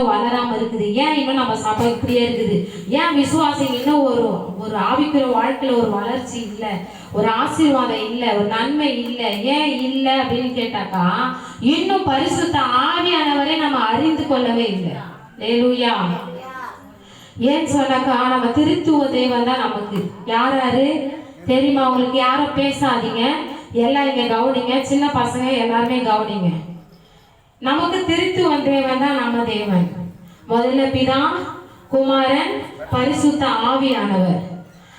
வளராம இருக்குது. ஏன் இன்னும் நம்ம சபை இப்படியே இருக்குது? ஏன் விசுவாசம் இன்னும் ஒரு ஆவிக்குரிய வாழ்க்கையில ஒரு வளர்ச்சி இல்லை, ஒரு ஆசீர்வாதம் இல்லை, ஒரு நன்மை இல்லை? ஏன் இல்லை அப்படின்னு கேட்டாக்கா, இன்னும் பரிசுத்த ஆவியானவரை நம்ம அறிந்து கொள்ளவே இல்லை. அல்லேலூயா. ஏன்னு சொன்னாக்கா, நம்ம திருத்துவ தேவன் தான் நமக்கு. யாரு தெரியுமா உங்களுக்கு? யாரும் பேசாதீங்க, எல்லாம் இங்க கவனிங்க, சின்ன பசங்க எல்லாருமே கவனிங்க. நமக்கு திருத்துவ தேவன் தான் நம்ம தேவன். முதல்ல பிதா, குமாரன், பரிசுத்த ஆவியானவர்.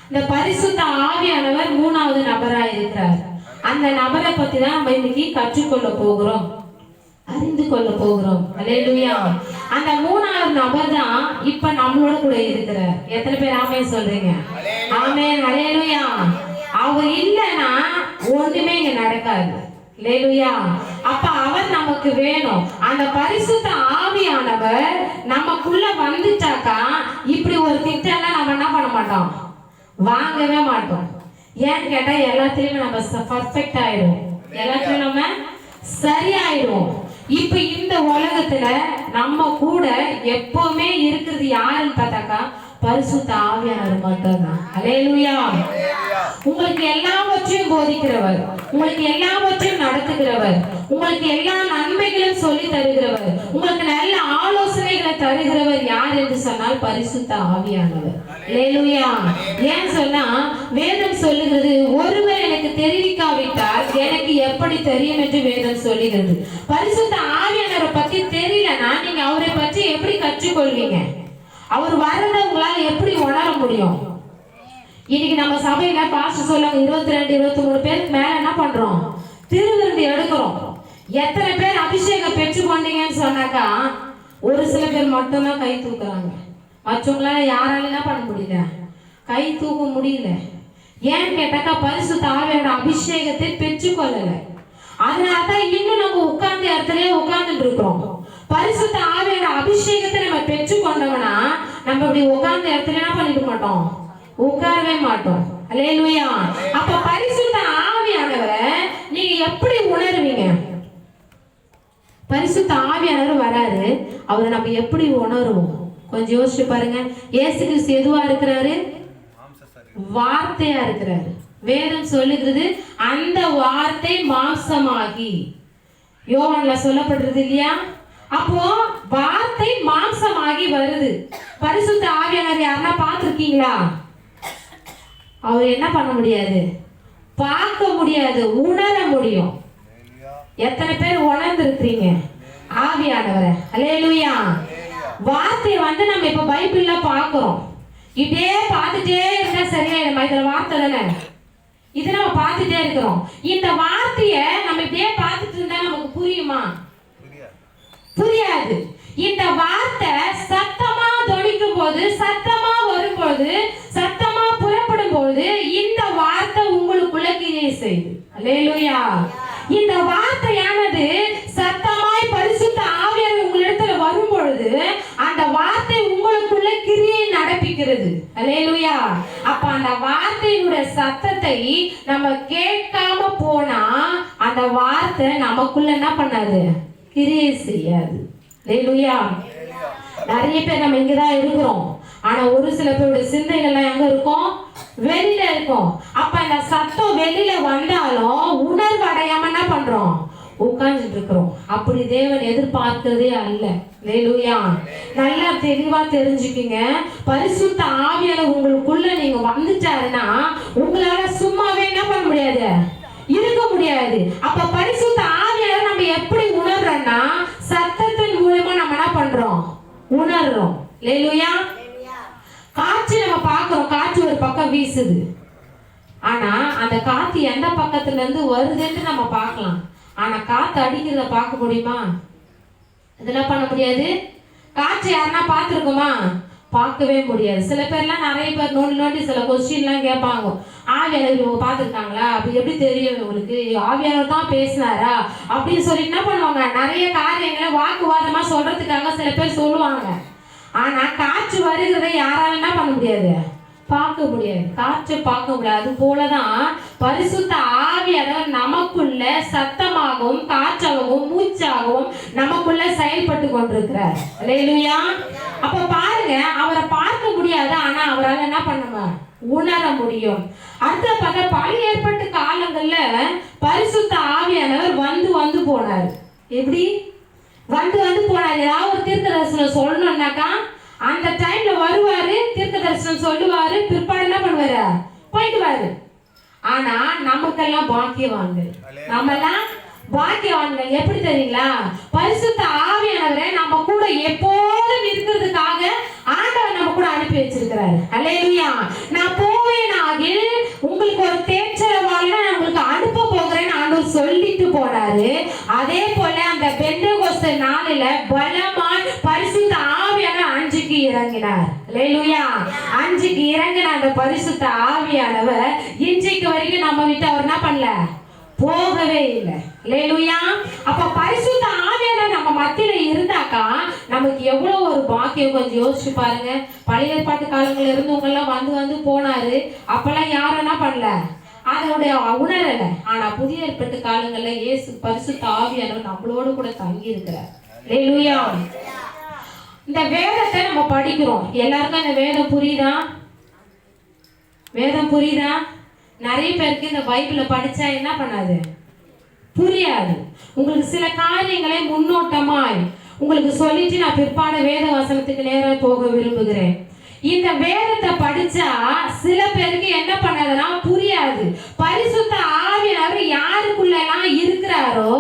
இந்த பரிசுத்த ஆவியானவர் மூணாவது நபராக இருக்கிறார். அந்த நபரை பத்தி தான் நம்ம இன்னைக்கு கற்றுக்கொள்ள போகிறோம், அறிந்து கொள்ள போகிறோம். அல்லேலூயா. அந்த மூணாவது நபர் தான் இப்ப நம்மளோட கூட இருக்கிறார். எத்தனை பேர் ஆமென் சொல்றீங்க? ஆமென். அல்லேலூயா. அவர் இல்லைன்னா ஒண்ணுமே இங்க நடக்காது. அல்லேலூயா. அப்ப அவர் நமக்கு வேணும். அந்த பரிசுத்த ஆவியானவர் நமக்குள்ள வந்துட்டாக்கா, இப்படி ஒரு திட்டம்லாம் நம்ம என்ன பண்ண மாட்டோம், வாங்கவே மாட்டோம். ஏன்னு கேட்டா, எல்லாத்திலயுமே நம்ம பர்ஃபெக்ட் ஆயிடும், எல்லாத்திலும் நம்ம சரியாயிடும். இப்ப இந்த உலகத்துல நம்ம கூட எப்பவுமே இருக்கிறது யாருன்னு பார்த்தாக்கா, பரிசுத்த ஆவியானவர் மட்டும்தான். அல்லேலூயா. உங்களுக்கு எல்லாவற்றையும் போதிக்கிறவர், உங்களுக்கு எல்லாவற்றையும் நடத்துகிறவர், உங்களுக்கு எல்லா நன்மைகளும் சொல்லி தருகிறவர், உங்களுக்கு நல்ல ஆலோசனைகளை தருகிறவர் யார் என்று சொன்னால் பரிசுத்த ஆவியானவர். அல்லேலூயா. ஏன் சொன்னா, வேதம் சொல்லுகிறது, ஒருவர் எனக்கு தெரிவிக்காவிட்டால் எனக்கு எப்படி தெரியும் என்று வேதம் சொல்லுகிறது. பரிசுத்த ஆவியானவரை பத்தி தெரியலன்னா நீங்க அவரை பற்றி எப்படி கற்றுக்கொள்வீங்க? அவர் வரதை உங்களால எப்படி உணர முடியும்? இன்னைக்கு நம்ம சபையில பாஸ்டர் சொல்லுவாங்க, 22 23 பேருக்கு மேல என்ன பண்றோம், திருவிருந்து எடுக்கிறோம். எத்தனை பேர் அபிஷேகம் பெற்று கொண்டீங்கன்னு சொன்னாக்கா, ஒரு சில பேர் மட்டும்தான் கை தூக்குறாங்க. மற்றவங்களால யாரால என்ன பண்ண முடியல, கை தூக்க முடியல. ஏன்னு கேட்டாக்கா, பரிசுத்த ஆவியோட அபிஷேகத்தை பெற்று கொள்ளல. அதனாலதான் இன்னும் நம்ம உட்கார்ந்த இடத்துலயே உட்கார்ந்துட்டு இருக்கிறோம். பரிசுத்த ஆவியோட அபிஷேகத்தை நம்ம பெற்று கொண்டோம்னா, நம்ம இப்படி உட்கார்ந்த இடத்துல என்ன பண்ணிட மாட்டோம், உட்காரவே மாட்டோம். அல்லேலூயா. அப்ப பரிசுத்த ஆவியானவரை நீங்க எப்படி உணர்வீங்க? பரிசுத்த ஆவியானவர் வராரு, அவரை நம்ம எப்படி உணர்வோம்? கொஞ்சம் யோசிச்சு பாருங்க. இயேசு கிறிஸ்து எதுவா இருக்கிறாரு? வார்த்தையா இருக்கிறாரு. வேதம் சொல்லுகிறது, அந்த வார்த்தை மாம்சமாகி, யோவான்ல சொல்லப்படுறது இல்லையா? அப்போ வார்த்தை மாம்சமாகி வருது. பரிசுத்த ஆவியானவர் யாருன்னா பார்த்திருக்கீங்களா? அவர் என்ன பண்ண முடியாது, பார்க்க முடியாது, உணர முடியும். எத்தனை பேர் உணர்ந்திருக்கிறீங்க ஆவியானவரை? அல்லேலூயா. வார்த்தையை நம்ம இப்ப பைபிள்ல பார்க்கிறோம். இதே பார்த்துட்டே இருந்தா சரியாயிடுமா? இதுல வார்த்தை தானே, இது நம்ம பார்த்துட்டே இருக்கிறோம். இந்த வார்த்தையை நம்ம இப்படியே பார்த்துட்டு இருந்தா நமக்கு புரியுமா? புரியாது. இந்த வார்த்தை சத்தமா தொனிக்கும் போது, சத்தமா வரும்போது, சத்தமா புறப்படும் போது இந்த வார்த்தை உங்களுக்குள்ள கிரியை செய்யுது. அல்லேலூயா. இந்த வார்த்தையானது சத்தமாய் பரிசுத்த ஆவியானவர் உங்களிடத்துல வரும் பொழுது அந்த வார்த்தை உங்களுக்குள்ள கிரியை நடப்பிக்கிறது. அல்லேலூயா. அப்ப அந்த வார்த்தையுடைய சத்தத்தை நம்ம கேட்காம போனா அந்த வார்த்தை நமக்குள்ள என்ன பண்ணாது, கிரியை செய்யாது. அல்லேலூயா. நிறைய பேர் நம்ம இங்கதான் இருக்கிறோம், ஆனா ஒரு சில பேருடைய சிந்தைகள்லாம் எங்க இருக்கும், வெளியில இருக்கும். அப்ப அந்த சத்தம் வெளியில வந்தாலும் உணர்வு அடையாம என்ன பண்றோம், உட்கார்ந்துட்டு இருக்கிறோம். அப்படி தேவன் எதிர்பார்க்கிறதே அல்ல. அல்லேலூயா. நல்லா தெளிவா தெரிஞ்சுக்கீங்க. பரிசுத்த ஆவியானவர் உங்களுக்குள்ள நீங்க வந்துட்டாருன்னா உங்களால சும்மாவே என்ன பண்ண முடியாது, இருக்க முடியாது. அப்ப பரிசுத்த ஆவியானவர் நம்ம எப்படி உணர்றோம்னா, சத்தத்தின் மூலமா நம்ம என்ன பண்றோம், உணர்றோம். அல்லேலூயா. காற்று நம்ம பார்க்கிறோம், காற்று ஒரு பக்கம் வீசுது. ஆனா அந்த காத்து எந்த பக்கத்துல இருந்து வருதுன்னு நம்ம பார்க்கலாம். ஆனா காத்து அடிக்கிறத பார்க்க முடியுமா? இதெல்லாம் பண்ண முடியாது. காற்று யாருன்னா பார்த்துருக்குமா? பார்க்கவே முடியாது. சில பேர்லாம் நிறைய பேர் நோண்டி சில கொஸ்டின்லாம் கேட்பாங்க, ஆவியானவர் இவங்க பார்த்துருக்காங்களா, அப்படி எப்படி தெரியும் உங்களுக்கு, ஆவியானவர் தான் பேசினாரா அப்படின்னு சொல்லி என்ன பண்ணுவாங்க, நிறைய காரியங்களை வாக்குவாதமா சொல்றதுக்காக சில பேர் சொல்லுவாங்க. ஆனா காற்று வருகிறத யாரால என்ன பண்ண முடியாது, பார்க்க முடியாது, காற்றை பார்க்க முடியாது. அது போலதான் பரிசுத்த ஆவியானவர் நமக்குள்ள சத்தமாகவும் காற்றாகவும் மூச்சாகவும் நமக்குள்ள செயல்பட்டு கொண்டிருக்கிறார். அல்லேலூயா. அப்ப பாருங்க, அவரை பார்க்க முடியாது, ஆனா அவரால் என்ன பண்ணுமா, உணர முடியும். அடுத்த பக்கம் பழைய ஏற்பட்ட காலங்கள்ல பரிசுத்த ஆவியானவர் வந்து வந்து போனார். எப்படி வந்து வந்து போனார்? ஏதாவது ஒரு தீர்க்க தரிசனம் சொல்லணும்னாக்கா அந்த டைம்ல வருவாரு, தீர்க்க தரிசனம் சொல்லுவாரு, பிற்பாடு என்ன பண்ணுவாரு, போயிடுவாரு. ஆனா நமக்கெல்லாம் பாக்கியவான்கள், நம்மெல்லாம் பாக்கியவான்கள். எப்படி தெரியுங்களா? பரிசுத்த ஆவியானவரை நம்ம கூட எப்போதும் இருக்கிறதுக்காக ஆண்டவர் நம்ம கூட அனுப்பி வச்சிருக்கிறாரு. அல்லேலூயா. நான் போவேன் ஆகில் உங்களுக்கு ஒரு தேற்றரவாளனை நான் உங்களுக்கு அனுப்ப போகிறேன்னு ஆண்டவர் சொல்லிட்டு போனாரு. அதே போல அந்த பெந்தெகோஸ்தே நாளில பலமாய் பரிசுத்த ஆவியானவர் அஞ்சுக்கு இறங்கினார். அல்லேலூயா. அஞ்சுக்கு இறங்கின அந்த பரிசுத்த ஆவியானவர் இன்றைக்கு வரைக்கும் நம்ம விட்டு அவர் என்ன பண்ணல, போகவே இல்லை. அல்லேலூயா. அப்ப பரிசுத்த ஆவியானவர் நம்ம மத்தியில இருந்தாக்கா நமக்கு எவ்வளவு ஒரு பாக்கியம். கொஞ்சம் யோசிச்சு பாருங்க. பழைய ஏற்பாட்டு காலங்கள்ல இருந்தவங்க எல்லாம் வந்து வந்து போனாரு, அப்பெல்லாம் யாரும் என்ன பண்ணல, அதனுடைய உணரல. ஆனா புதிய ஏற்பட்ட காலங்கள்ல இயேசு பரிசுத்த ஆவியானவர் நம்மளோடு கூட தங்கி இருக்கிறார். அல்லேலூயா. இந்த வேதத்தை நம்ம படிக்கிறோம். எல்லாருக்கும் இந்த வேதம் புரியுதா? வேதம் புரியுதா? நிறைய பேருக்கு இந்த பைபிளை படிச்சா என்ன பண்ணாது, புரியாது. உங்களுக்கு சில காரியங்களை முன்னோட்டமாய் உங்களுக்கு சொல்லிட்டு நான் பிற்பாடு வேத வசனத்துக்கு நேரா போக விரும்புகிறேன். இந்த வேதத்தை படிச்சா சில பேருக்கு என்ன பண்ணாதுன்னா புரியாது. பரிசுத்த ஆவியானவர் யாருக்குள்ளெல்லாம் இருக்கிறாரோ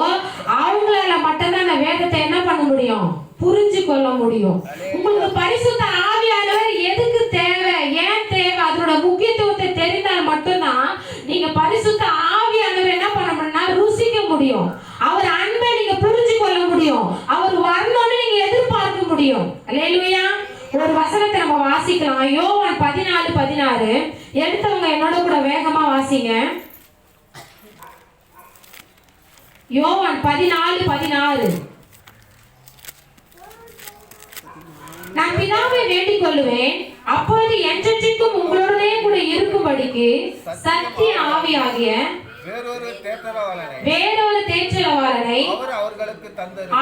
அவங்களால மட்டும்தான் அந்த வேதத்தை என்ன பண்ண முடியும், புரிஞ்சு கொள்ள முடியும். உங்களுக்கு பரிசுத்த ஆவியானவர் எதுக்கு தேவை, ஏன் தேவை, அதோட முக்கியத்துவத்தை தெரிந்தால் மட்டும்தான் நீங்க பரிசுத்த ஆவியானவர் என்ன பண்ண முடியும்னா ருசிக்க முடியும். அவர் அன்பை நீங்க புரிஞ்சு கொள்ள முடியும். அவர் வரணும்னு நீங்க எதிர்பார்க்க முடியும். அல்லேலூயா. ஒரு வசனத்தை நம்ம வாசிக்கலாம். யோவான் 14:16. எடுத்தவங்க என்னோட கூட வேகமா வாசிங்க. யோவான் 14:16. நான் பிதாவை வேண்டிக் கொள்ளுவேன், அப்பொழுது என்றென்றைக்கும் உங்களுடனே கூட இருக்கும்படிக்கு சத்திய ஆவியாகிய வேறொரு தேற்றரவாளனை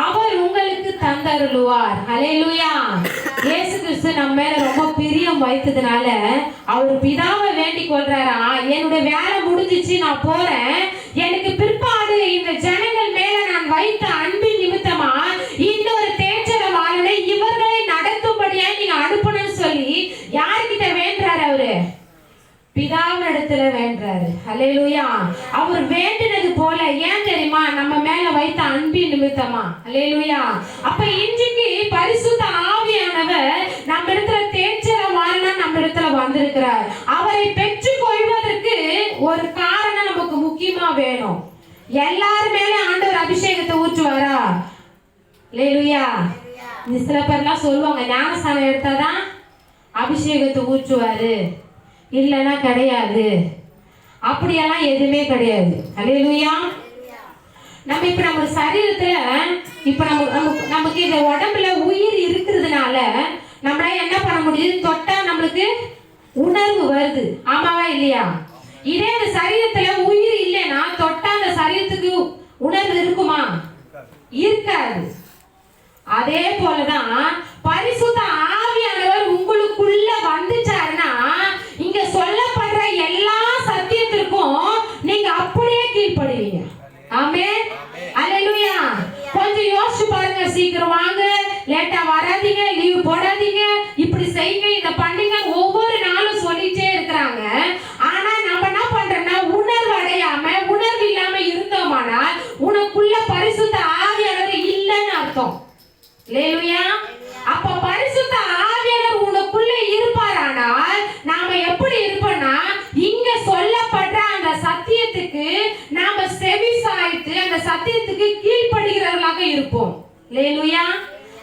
அவர் உங்களுக்கு தந்தருளுவார். அல்லேலூயா. இயேசு கிறிஸ்து நம்ம மேல ரொம்ப பிரியம் வைத்ததுனால அவர் பிதாவை வேண்டிக் கொள்றாரா, என்னுடைய வேலை முடிஞ்சிச்சு, நான் போறேன், எனக்கு பிற்பாடு இந்த ஜனங்கள் மேல நான் வைத்த அன்பின் நிமித்தமா இன்னொரு தேற்றரவாளனை இவர்களை நடத்தும்படியா நீங்க அனுப்பணும்னு சொல்லி யார்கிட்ட வேண்டாரு, அவரு பிதாவினிடத்துல வேண்டாரு. அல்லேலூயா. அவர் வேண்டினது போல, ஏன் தெரியுமா, நம்ம மேல வைத்த அன்பின் நிமித்தமா. அல்லேலூயா. அப்ப இன்றைக்கு பரிசுத்த ஆவியானவர் நம்ம இடத்துல தேற்றரவாளனா நம்ம இடத்துல வந்திருக்கிறார். அவரை பெற்றுக் கொள்வதற்கு ஒரு காரணம் நமக்கு முக்கியமா வேணும். எல்லாரும் மேல ஆண்டவர் அபிஷேகத்தை ஊற்றுவாரா? அல்லேலூயா. சில பேர்லாம் சொல்லுவாங்க ஞானஸ்தானம் எடுத்தாதான் அபிஷேகத்தை ஊற்றுவாரு, இல்லைன்னா கிடையாது. அப்படியெல்லாம் எதுவுமே கிடையாது. அல்லேலூயா. நம்ம இப்ப நம்ம சரீரத்துல இப்ப நமக்கு இந்த உடம்புல உயிர் இருக்கிறதுனால நம்மளால என்ன பண்ண முடியுது, தொட்டா நம்மளுக்கு உணர்வு வருது. ஆமாவா இல்லையா? இதே அந்த சரீரத்துல உயிர் இல்லைன்னா தொட்டா அந்த சரீரத்துக்கு உணர்வு இருக்குமா? இருக்காது. அதே போலதான் பரிசுத்த ஆவியானவர் உங்களுக்குள்ள வந்துச்சாருன்னா இங்க சொல்லப்படுற எல்லா சத்தியத்திற்கும் நீங்க அப்படியே கீழ்ப்படுவீங்க. ஆமென். அல்லேலூயா. கொஞ்சம் யோசிச்சு பாருங்க. சீக்கிரம் வாங்க, லேட்டா வராதீங்க, லீவு போடாதீங்க, இப்படி செய்யுங்க, இத பண்ணுங்க, ஒவ்வொரு நாளும் சொல்லிட்டே இருக்கிறாங்க. ஆனா நம்ம என்ன பண்றோம்னா உணர்வு அடையாம உணர்வு இல்லாம இருந்தோமானால் உனக்குள்ள பரிசுத்த ஆவியானவர் இல்லைன்னு அர்த்தம். அல்லேலூயா. அப்ப பரிசுத்த ஆவியானவர் உனக்குள்ள இருப்பாரானால் நாம எப்படி இருப்போம்னா இங்க சொல்லப்படுற அந்த சத்தியத்துக்கு நாம செவி சாய்த்து அந்த சத்தியத்துக்கு கீழ்ப்படுகிறவர்களாக இருப்போம். அல்லேலூயா.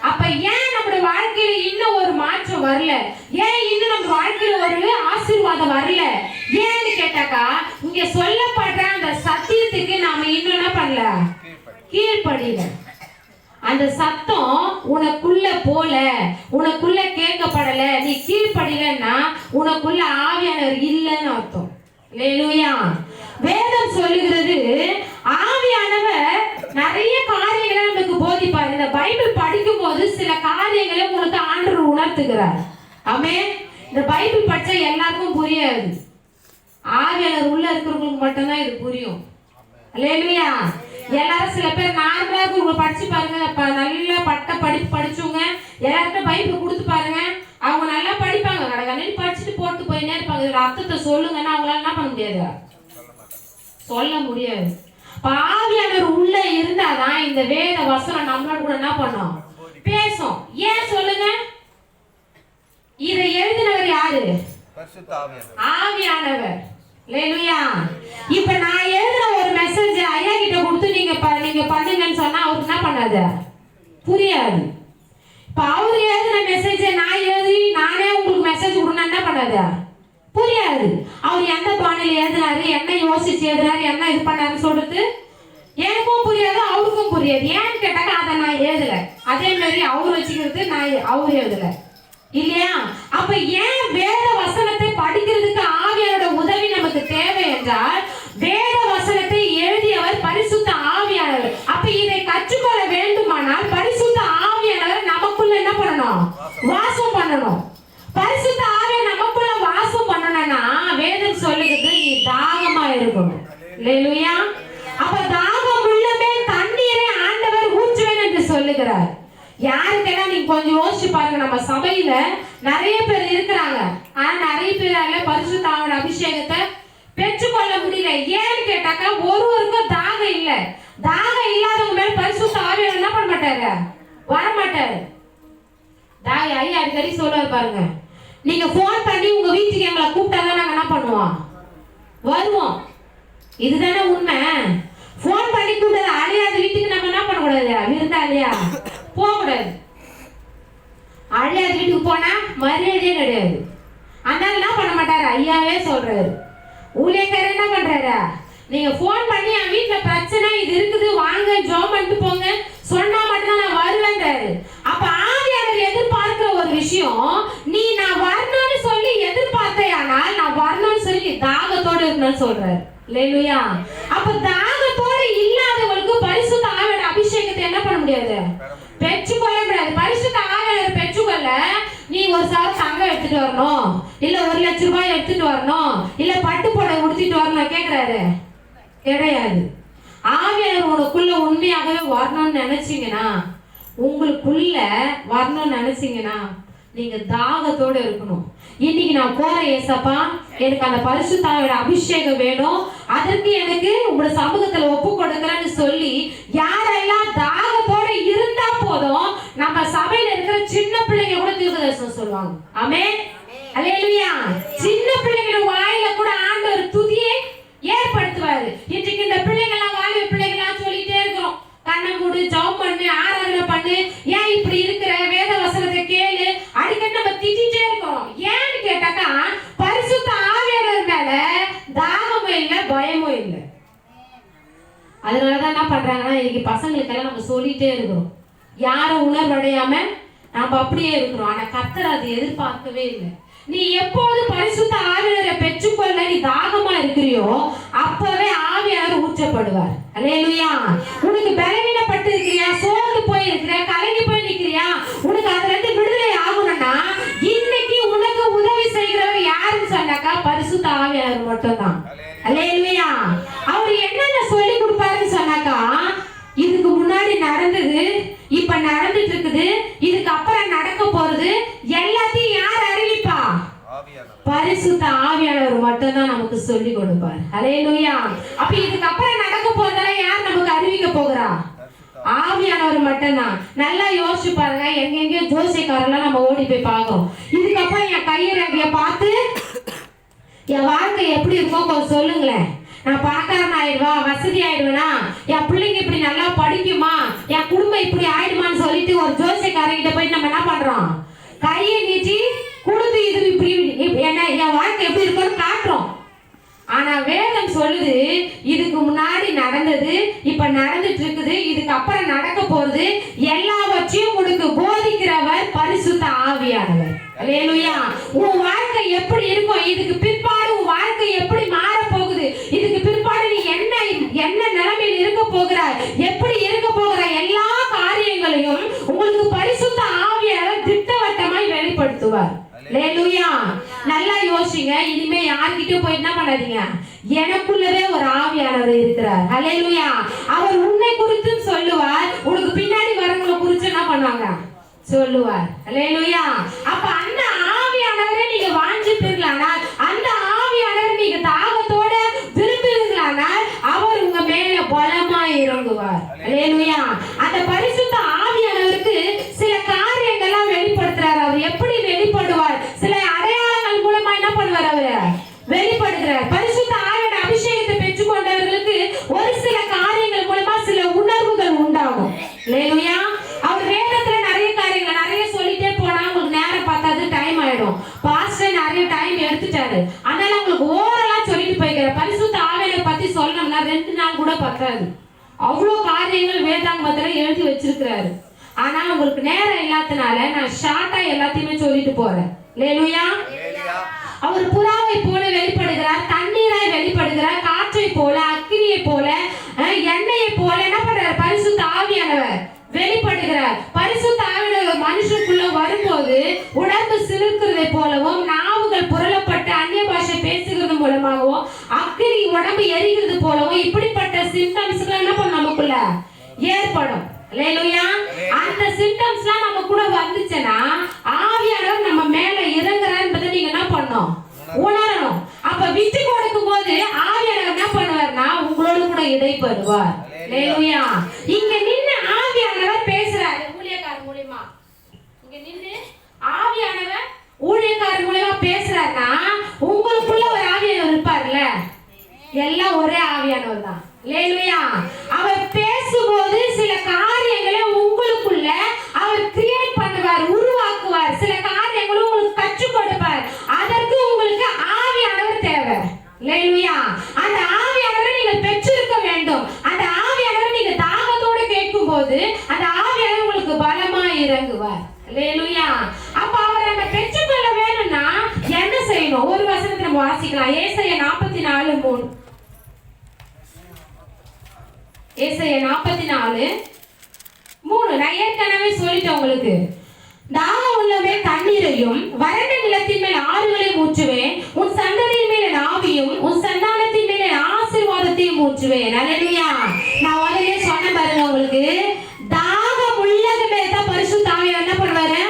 அப்ப ஏன் நம்ம வாழ்க்கையில இன்னும் ஒரு மாற்றம் வரல, ஏன் இன்னும் நம்ம வாழ்க்கையில ஒரு ஆசீர்வாதம் வரல, ஏன்னு கேட்டாக்கா இங்க சொல்லப்படுற அந்த சத்தியத்துக்கு நாம இன்னும் என்ன பண்ணல, கீழ்ப்படியல. அந்த சத்தம் உனக்குள்ள போல, உனக்குள்ள கேட்கப்படல, நீ கீழ்ப்படியலன்னா உனக்குள்ள ஆவியானவர் இல்லைன்னு அர்த்தம். அல்லேலூயா. வேதம் சொல்லுகிறது ஆவியானவர் நிறைய காரியங்களை நமக்கு போதிப்பார். இந்த பைபிள் படிக்கும் போது சில காரியங்களை உங்களுக்கு ஆண்டவர் உணர்த்துகிறார். ஆமென். இந்த பைபிள் படிச்சா எல்லாருக்கும் புரியாது. ஆவியானவர் உள்ள இருக்கிறவங்களுக்கு மட்டும்தான் இது புரியும். அல்லேலூயா. எல்லாரும் சில பேர் நார்மலா உங்களுக்கு படிச்சு பாருங்க, நல்ல பட்ட படிப்பு படிச்சவங்க எல்லாருக்கும் பைபிள் கொடுத்து பாருங்க, அவங்க நல்லா படிப்பாங்க, கடகடன்னு படிச்சுட்டு போட்டு போயினே இருப்பாங்க. இதுல அர்த்தத்தை சொல்லுங்கன்னா அவங்களால என்ன பண்ண முடியாது, சொல்ல முடியாது. ஆவியானவர் உள்ள இருந்தாதான் இந்த வேத வசனம் நம்மளோட கூட என்ன பண்ணும், பேசும். ஏன் சொல்லுங்க? இதை எழுதினவர் யாரு? ஆவியானவர். அல்லேலூயா. இப்ப நான் எழுதுற ஒரு மெசேஜ் ஐயா கிட்ட கொடுத்து நீங்க பண்ணுங்கன்னு சொன்னா அவருக்கு என்ன பண்ணாது, புரியாது. இப்ப அவரு எழுதுன மெசேஜ் நான் எழுதி நானே உங்களுக்கு மெசேஜ் கொடுனா என்ன பண்ணாது, புரியாது. அவர் எந்த பாணியில் எழுதினாரு, என்ன யோசிச்சு எழுதினாரு, என்ன இது பண்ணாருன்னு சொல்றது எனக்கும் புரியாது, அவருக்கும் புரியாது. ஏன்னு கேட்டாக்க அதை நான் எழுதல, அதே மாதிரி அவர் வச்சுக்கிறது நான் அவர் எழுதல இல்லையா? அப்ப ஏன் வேத வசனத்தை படிக்கிறதுக்கு ஆவியானோட உதவி நமக்கு தேவை என்றால், வேத வசனத்தை எழுதியவர் பரிசுத்த ஆவியானவர். அப்ப இதை கற்றுக்கொள்ள வேண்டுமானால் பரிசுத்த ஆவியானவர் நமக்குள்ள என்ன பண்ணணும், வாசம் பண்ணணும். பரிசுத்த ஆவியானவர் நமக்குள்ள வாசம் பண்ணணும்னா வேதம் சொல்லுகிறது நீ தாகமா இருக்கணும். அல்லேலூயா. அப்ப தாகம் உள்ளமே தண்ணீரை ஆண்டவர் ஊற்றுவேன் என்று சொல்லுகிறார். யாருக்கெல்லாம் நீங்க கொஞ்சம் யோசிச்சு பாருங்க, நம்ம சபையில நிறைய பேர் இருக்கிறாங்க, ஆனா நிறைய பேரால பரிசுத்த ஆவியின் அபிஷேகத்தை பெற்றுக்கொள்ள முடியல. ஏன்னு கேட்டாக்கா ஒருவருக்கும் தாகம் இல்ல. தாகம் இல்லாதவங்க மேல பரிசுத்த ஆவியானவர் என்ன பண்ண மாட்டாரு, வர மாட்டாரு. ஐயா அடிக்கடி சொல்லுவார் பாருங்க, நீங்க போன் பண்ணி உங்க வீட்டுக்கு எங்களை கூப்பிட்டாதான் நாங்க என்ன பண்ணுவோம், வருவோம். இதுதானே உண்மை. போன் பண்ணி கூப்பிட்டது அழியாத வீட்டுக்கு நம்ம என்ன பண்ணக்கூடாது, விருந்தாளியா போகக்கூடாது. அழியாத வீட்டுக்கு போனா மரியாதையே கிடையாது. அதனால என்ன பண்ண மாட்டாரு, ஐயாவே சொல்றாரு. ஊழியக்காரர் என்ன பண்றாரு, நீங்க போன் பண்ணி என் வீட்டுல பிரச்சனை இது இருக்குது வாங்க ஜோம் பண்ணிட்டு போங்க சொன்னா மட்டும்தான் நான் வருவேன்றாரு. அப்ப ஆவியானவர் எதிர்பார்க்கிற ஒரு விஷயம், நீ நான் வரணும்னு சொல்லி எதிர்பார்த்தையானால் நான் வரணும்னு சொல்லி தாகத்தோட இருக்கணும்னு சொல்றாரு. அல்லேலூயா. அப்ப தாகத்தோட இல்லாதவங்களுக்கு பரிசுத்த ஆவியோட அபிஷேகத்தை என்ன பண்ண முடியாது, பெற்றுக்கொள்ள முடியாது. பரிசுத்த ஆவியானவர் பெற்றுக்கொள்ள நீ ஒரு சார் தங்கம் எடுத்துட்டு வரணும், இல்ல 1 லட்சம் ரூபாய் எடுத்துட்டு வரணும், இல்ல பட்டு புடவை உடுத்திட்டு வரணும் கேக்குறாரு, கிடையாது. ஆவியானவர் உனக்குள்ள உண்மையாகவே வரணும்னு நினைச்சீங்கன்னா, உங்களுக்குள்ள வரணும்னு நினைச்சீங்கன்னா நீங்க தாகத்தோட இருக்கணும். இன்னைக்கு நான் போறேன் ஏசப்பா, எனக்கு அந்த பரிசுத்த ஆவியோட அபிஷேகம் வேணும், அதற்கு எனக்கு உங்களோட சமூகத்துல ஒப்பு கொடுக்கிறேன்னு சொல்லி யாரெல்லாம் தாகத்தோட இருந்தா போதும், நம்ம சபையில இருக்கிற சின்ன பிள்ளைங்க கூட தீர்க்கதரிசனம் சொல்லுவாங்க. ஆமென். அல்லேலூயா. சின்ன பிள்ளைங்க வாயில கூட ஆண்டவர் துதியை ஏற்படுத்துவாரு. இன்னைக்கு இந்த பிள்ளைங்க எல்லாம் வாலிப பிள்ளைங்களா சொல்லிட்டே இருக்கிறோம், கண்ணை மூடு, ஜெபம் பண்ணு, ஆராதனை பண்ணு, ஏன் இப்படி இருக்கிற, வேத வசனத்தை கேளு, அடிக்கடி நம்ம திட்டிட்டே இருக்கோம். ஏன்னு கேட்டாக்கா பரிசுத்த ஆவியானவர் மேல தாகமும் இல்லை, பயமும் இல்லை. அதனாலதான் என்ன பண்றாங்கன்னா இன்னைக்கு பசங்களுக்கெல்லாம் நம்ம சொல்லிட்டே இருக்கிறோம், யாரும் உணர்வடையாம நம்ம அப்படியே இருக்கிறோம். ஆனா கர்த்தர் அதை எதிர்பார்க்கவே இல்லை. நீ எப்போது பரிசுத்த ஆவியானவரை பெற்றுக்கொள்ள நீ தாகமா இருக்கிறியோ அப்பவே ஆவியானவர் ஊற்றப்படுவார். அல்லேலூயா. உனக்கு பலவீனப்பட்டு இருக்கிறியா, சோர்ந்து போய் இருக்கிறியா, கலங்கி போய் நிக்கிறியா, உனக்கு அதுல இருந்து விடுதலை ஆகணும்னா இன்னைக்கு உனக்கு உதவி செய்கிறவர் யாருன்னு சொன்னாக்கா பரிசுத்த ஆவியானவர் மட்டும்தான். அல்லேலூயா. அவர் என்னென்ன சொல்லி கொடுப்பாருன்னு சொன்னாக்கா, இதுக்கு முன்னாடி நடந்தது, இப்ப நடந்துட்டு இருக்குது, இதுக்கு அப்புறம் நடக்க போறது எல்லாத்தையும் யார் அறிவிப்பா, பரிசுத்த ஆவியானவர் மட்டும்தான் நமக்கு சொல்லி கொடுப்பார். அல்லேலூயா. அப்ப இதுக்கு அப்புறம் நடக்க போறதெல்லாம் யார் நமக்கு அறிவிக்க போகிறா, ஆவியானவர் மட்டும்தான். நல்லா யோசிச்சு பாருங்க, எங்கெங்கயோ ஜோசியக்காரெல்லாம் நம்ம ஓடி போய் பார்க்கிறோம். இதுக்கப்புறம் என் கையரேகைய பார்த்து என் வாழ்க்கை எப்படி இருக்கும் கொஞ்சம் சொல்லுங்களேன். நான் பணக்காரன் ஆயிடுவா, வசதி ஆயிடுவேனா, என் பிள்ளைங்க இப்படி நல்லா படிக்குமா, என் குடும்பம் இப்படி ஆயிடுமான்னு சொல்லிட்டு ஒரு ஜோசியக்காரங்கிட்ட போயிட்டு நம்ம என்ன பண்றோம், கையை நீட்டி கொடுத்து இது இப்படி என்ன என் வாழ்க்கை எப்படி இருக்கும்னு காட்டுறோம். ஆனா வேதம் சொல்லுது இதுக்கு முன்னாடி நடந்தது, இப்ப நடந்துட்டு இருக்குது, இதுக்கு அப்புறம் நடக்க போறது எல்லாவற்றையும் உனக்கு போதிக்கிறவர் பரிசுத்த ஆவியானவர். அல்லேலூயா. உன் வாழ்க்கை எப்படி இருக்கும், இதுக்கு பிற்பாடு உன் வாழ்க்கை எப்படி மாற போகுது, இதுக்கு பிற்பாடு நீ என்ன நிலைமையில் இருக்க போகிறாய், எப்படி இருக்க போகிற எல்லா காரியங்களையும் உங்களுக்கு பரிசுத்த ஆவியானவர் திட்டவட்டமாய் வெளிப்படுத்துவார். அல்லேலூயா. நல்லா யோசிங்க. இனிமே யார்கிட்டயும் போய் என்ன பண்ணாதீங்க, எனக்குள்ளவே ஒரு ஆவியானவர் இருக்கிறார். அல்லேலூயா. அவர் உன்னை குறித்து சொல்லுவார், உனக்கு பின்னாடி வரவங்களை குறித்து என்ன பண்ணுவாங்க சொல்லுவார். அல்லேலூயா. அப்ப அந்த ஆவியானவரை நீங்க வாஞ்சிப்பீர்களானால், அந்த ஆவியானவர் நீங்க தாகத்தோட விரும்புவீர்களானால் அவர் உங்க மேல பலமா இறங்குவார். அல்லேலூயா. அந்த பரிசுத்த ஆவியானவருக்கு சில காரியங்கள்லாம் வெளிப்படுத்துறாரு. அவர் எப்படி வெளிப்படுவார், சில அடையாளங்கள் மூலமா என்ன பண்ணுவார், அவரு வெளிப்படுத்துறார். பரிசுத்த ஆவியோட அபிஷேகத்தை பெற்றுக்கொண்டவர்களுக்கு ஒரு சில காரியங்கள் மூலமா சில உணர்வுகள் உண்டாகும். அல்லேலூயா. அவர் வேதத்துல நிறைய காரியங்கள் நிறைய சொல்லிட்டே போனா உங்களுக்கு நேரம் பார்த்தாது, டைம் ஆயிடும். பாஸ்டர் நிறைய டைம் எடுத்துட்டாரு, அதனால உங்களுக்கு ஓரலா சொல்லிட்டு போய்க்கிற பரிசுத்த ஆவியை பத்தி சொல்லணும்னா 2 நாள் கூட பத்தாது. அவ்வளவு காரியங்கள் வேதாங்கமத்துல எழுதி வச்சிருக்கிறாரு. ஆனா உங்களுக்கு நேரம் இல்லாதனால நான் ஷார்ட்டா எல்லாத்தையுமே சொல்லிட்டு போறேன். அல்லேலூயா. அவர் புறாவை போல வெளிப்படுகிறார், தண்ணீராய் வெளிப்படுகிறார், காற்றை போல, அக்கினியை போல, எண்ணெயை போல என்ன பண்றார், பரிசுத்த ஆவியானவர் வெளிப்படுகிறார். பரிசுத்த ஆவியானவர் மனுஷனுக்குள்ள வரும்போது உடம்பு சிலிர்க்கிறதை போலவும், நாவுகள் புரளப்பட்டு அந்நிய பாஷை பேசுகிறது மூலமாகவும், அக்கினி உடம்பு எரிகிறது போலவும் இப்படிப்பட்ட சிம்டம்ஸ்கள் என்ன பண்ணும் நமக்குள்ள ஏற்படும். அல்லேலூயா. அந்த சிம்டம்ஸ்லாம் நம்ம கூட வந்துச்சுன்னா ஆவியானவர் நம்ம மேல இறங்குறார் என்பதை நீங்க என்ன பண்ணணும், உணரணும். அப்ப விட்டு கொடுக்கும் போது ஆவியானவர் என்ன பண்ணுவார்னா உங்களோட கூட இடைப்படுவார். அல்லேலூயா. இங்க நின்னு ஆவியானவர் பேசுறாரு ஊழியக்காரர் மூலமா. இங்க நின்னு ஆவியானவர் ஊழியக்காரர் மூலமா பேசுறாருன்னா உங்களுக்குள்ள ஒரு ஆவியானவர் இருப்பார்ல, எல்லாம் ஒரே ஆவியானவர் தான். அல்லேலூயா. அவர் பேசும்போது சில காரியங்களை உங்களுக்குள்ள அவர் கிரியேட் பண்ணுவார், உருவாக்குவார். சில காரியங்களை உங்களுக்கு கற்றுக் கொடுப்பார். அதற்கு உங்களுக்கு ஆவியானவர் தேவை. அல்லேலூயா. அந்த ஆவியானவரை நீங்கள் பெற்றிருக்க வேண்டும். அந்த ஆவியானவரை நீங்க தாகத்தோட கேட்கும்போது அந்த ஆவியானவர் உங்களுக்கு பலமா இறங்குவார். அல்லேலூயா. அப்ப அவரை நம்ம பெற்றுக்கொள்ள வேணும்னா என்ன செய்யணும், ஒரு வசனத்தை நம்ம வாசிக்கலாம். ஏசாயா 44:3. ஏசாயா 44:3. நான் ஏற்கனவே சொல்லிட்டேன் உங்களுக்கு. தாகம் உள்ளவே தண்ணீரையும் வறண்ட நிலத்தின் மேல் ஆறுகளையும் ஊற்றுவேன், உன் சந்ததியின் மேல ஆவியும் உன் சந்தானத்தின் மேல ஆசீர்வாதத்தையும் ஊற்றுவேன். அல்லேலூயா. நான் முதல்ல சொன்ன பாருங்க, உங்களுக்கு தாகம் உள்ளது மேல தான் பரிசுத்த ஆவியானவர் என்ன பண்ணுவாரு,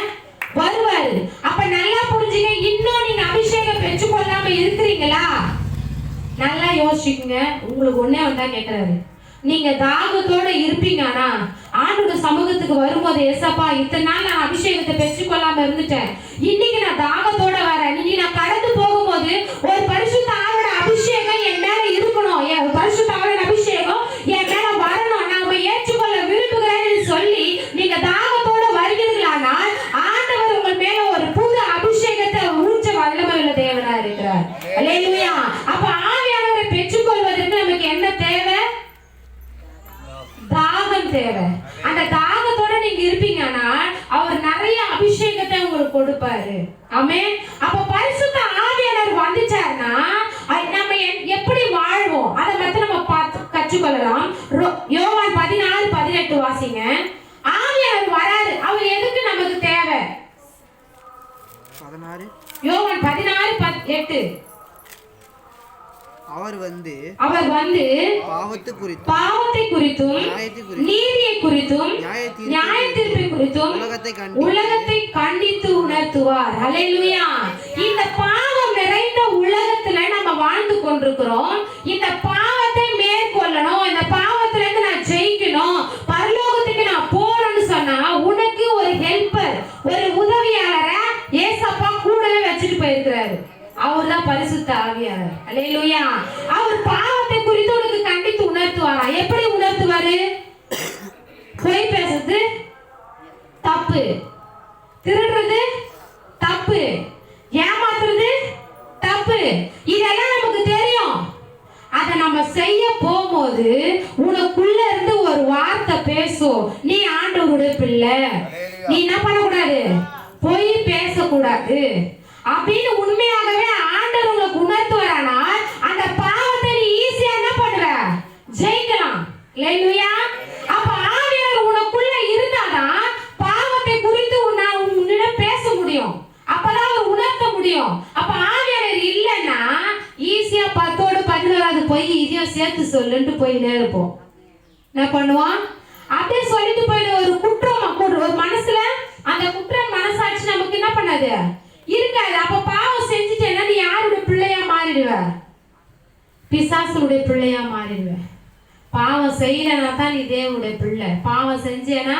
வருவாரு. அப்ப நல்லா புரிஞ்சுங்க. இன்னும் நீங்க அபிஷேகம் பெற்றுக்கொள்ளாம இருக்கிறீங்களா, நல்லா யோசிச்சுங்க. உங்களுக்கு ஒன்னே வந்தா கேட்கிறாரு, நீங்க தாகத்தோட இருப்பீங்கன்னா ஆண்டோட சமூகத்துக்கு வரும்போது, ஏசப்பா இத்தனை நாள் நான் அபிஷேகத்தை பெற்றுக்கொள்ளாம இருந்துட்டேன், இன்னைக்கு நான் தாகத்தோட வரேன், இன்னைக்கு நான் கடந்து போகும்போது ஒரு பரிசுத்த ஆவியோட அபிஷேகம் என் மேல இருக்கணும், பரிசுத்த ஆவியோட அபிஷேகம் என் மேல வரணும், நாம ஏற்றுக்கொள்ள விரும்புகிறேன்னு சொல்லி நீங்க தாகத்தோட வருகிறீர்களானால் ஆண்டவர் உங்கள் மேல ஒரு புது அபிஷேகத்தை ஊற்ற வல்லமை உள்ள தேவனா இருக்கிறார். அல்லேலூயா. அப்ப ஆவியானவரை பெற்றுக்கொள்வதற்கு நமக்கு என்ன தேவை, தாகம் தேவை. அந்த தாகத்தோட நீங்க இருப்பீங்கன்னா அவர் நிறைய அபிஷேகத்தை உங்களுக்கு கொடுப்பாரு. ஆமென். அப்ப பரிசுத்த ஆவியானவர் வந்துட்டாருன்னா நம்ம எப்படி வாழ்வோம் அதை பத்தி நம்ம கற்றுக்கொள்ளலாம். யோவான் 16:18 வாசிங்க. ஆவியானவர் வராரு, அவர் எதுக்கு நமக்கு தேவை? யோவான் 16:8. அவர் வந்து பாவத்தை குறித்தும் நீதியை குறித்தும் நியாயத்தீர்ப்பை குறித்தும் உலகத்தை கண்டித்து உணர்த்துவார். அல்லேலூயா. இந்த பாவம் நிறைந்த உலகத்துல நம்ம வாழ்ந்து கொண்டிருக்கிறோம். இந்த பாவத்தை மேற்கொள்ளணும், இந்த பாவத்துல இருந்து நான் ஜெயிக்கணும், பரலோகத்துக்கு நான் போறேன்னு சொன்னா உனக்கு ஒரு ஹெல்ப்பர், ஒரு உதவியாளரை ஏசப்பா கூடவே வச்சுட்டு போயிருக்கிறாரு. அவர்தான் பரிசுத்த ஆவியானவர். அல்லேலூயா. அவர் பாவத்தை குறித்து உனக்கு கண்டித்து உணர்த்துவாரா? எப்படி உணர்த்துவாரு? பொய் பேசுறது தப்பு, திருடுறது தப்பு, ஏமாத்துறது தப்பு, இதெல்லாம் நமக்கு தெரியும். அதை நம்ம செய்ய போகும்போது உனக்குள்ள இருந்து ஒரு வார்த்தை பேசும், நீ ஆண்டவருடைய பிள்ளை, நீ என்ன பண்ணக்கூடாது, பொய் பேசக்கூடாது அப்படின்னு உண்மையாகவே ஆண்டவர் உங்களுக்கு உணர்த்துவாரானா அந்த பாவத்தை நீ ஈஸியா என்ன பண்ணுவ, ஜெயிக்கலாம். அல்லேலூயா. அப்ப ஆவியானவர் உனக்குள்ள இருந்தாதான் பாவத்தை குறித்து உன்னிடம் பேச முடியும், அப்பதான் அவர் உணர்த்த முடியும். அப்ப ஆவியானவர் இல்லைன்னா ஈஸியா 10ஓடு 11 போய் இதையும் சேர்த்து சொல்லுன்ட்டு போய் நேர்ப்போம். என்ன பண்ணுவான், அப்படியே சொல்லிட்டு போயிடு. ஒரு குற்றம் ஒரு மனசுல அந்த குற்றம் மனசாட்சி நமக்கு என்ன பண்ணாது, இருக்காது. அப்ப பாவம் செஞ்சுட்டேன்னா நீ யாருடைய பிள்ளையா மாறிடுவ, பிசாசுடைய பிள்ளையா மாறிடுவ. பாவம் செய்யலனா தான் நீ தேவனுடைய பிள்ளை, பாவம் செஞ்சேனா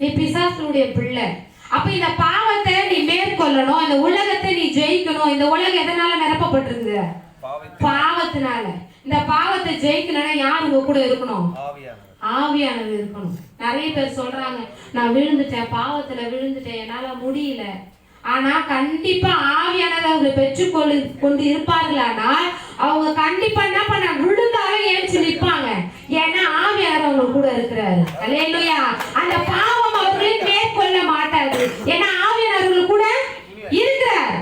நீ பிசாசுடைய பிள்ளை. அப்ப இந்த பாவத்தை நீ மேற்கொள்ளணும், இந்த உலகத்தை நீ ஜெயிக்கணும். இந்த உலகம் எதனால நிரப்பப்பட்டிருக்கு, பாவத்தினால. இந்த பாவத்தை ஜெயிக்கணும்னா யார் உங்க கூட இருக்கணும், ஆவியானவர் இருக்கணும். நிறைய பேர் சொல்றாங்க, நான் விழுந்துட்டேன், பாவத்துல விழுந்துட்டேன், என்னால முடியல. ஆனா கண்டிப்பா ஆவியானவர் அவங்க பெற்றுக்கொண்டு இருப்பார்களானால் அவங்க கண்டிப்பா என்ன பண்ண, விழுந்தாலும் ஏஞ்சி நிற்பாங்க. ஏன்னா ஆவியானவர் அவங்க கூட இருக்கிறாரு. அல்லேலூயா. அந்த பாவம் அவர்களை மேற்கொள்ள மாட்டாது, ஏன்னா ஆவியானவர் கூட இருக்கிறார்.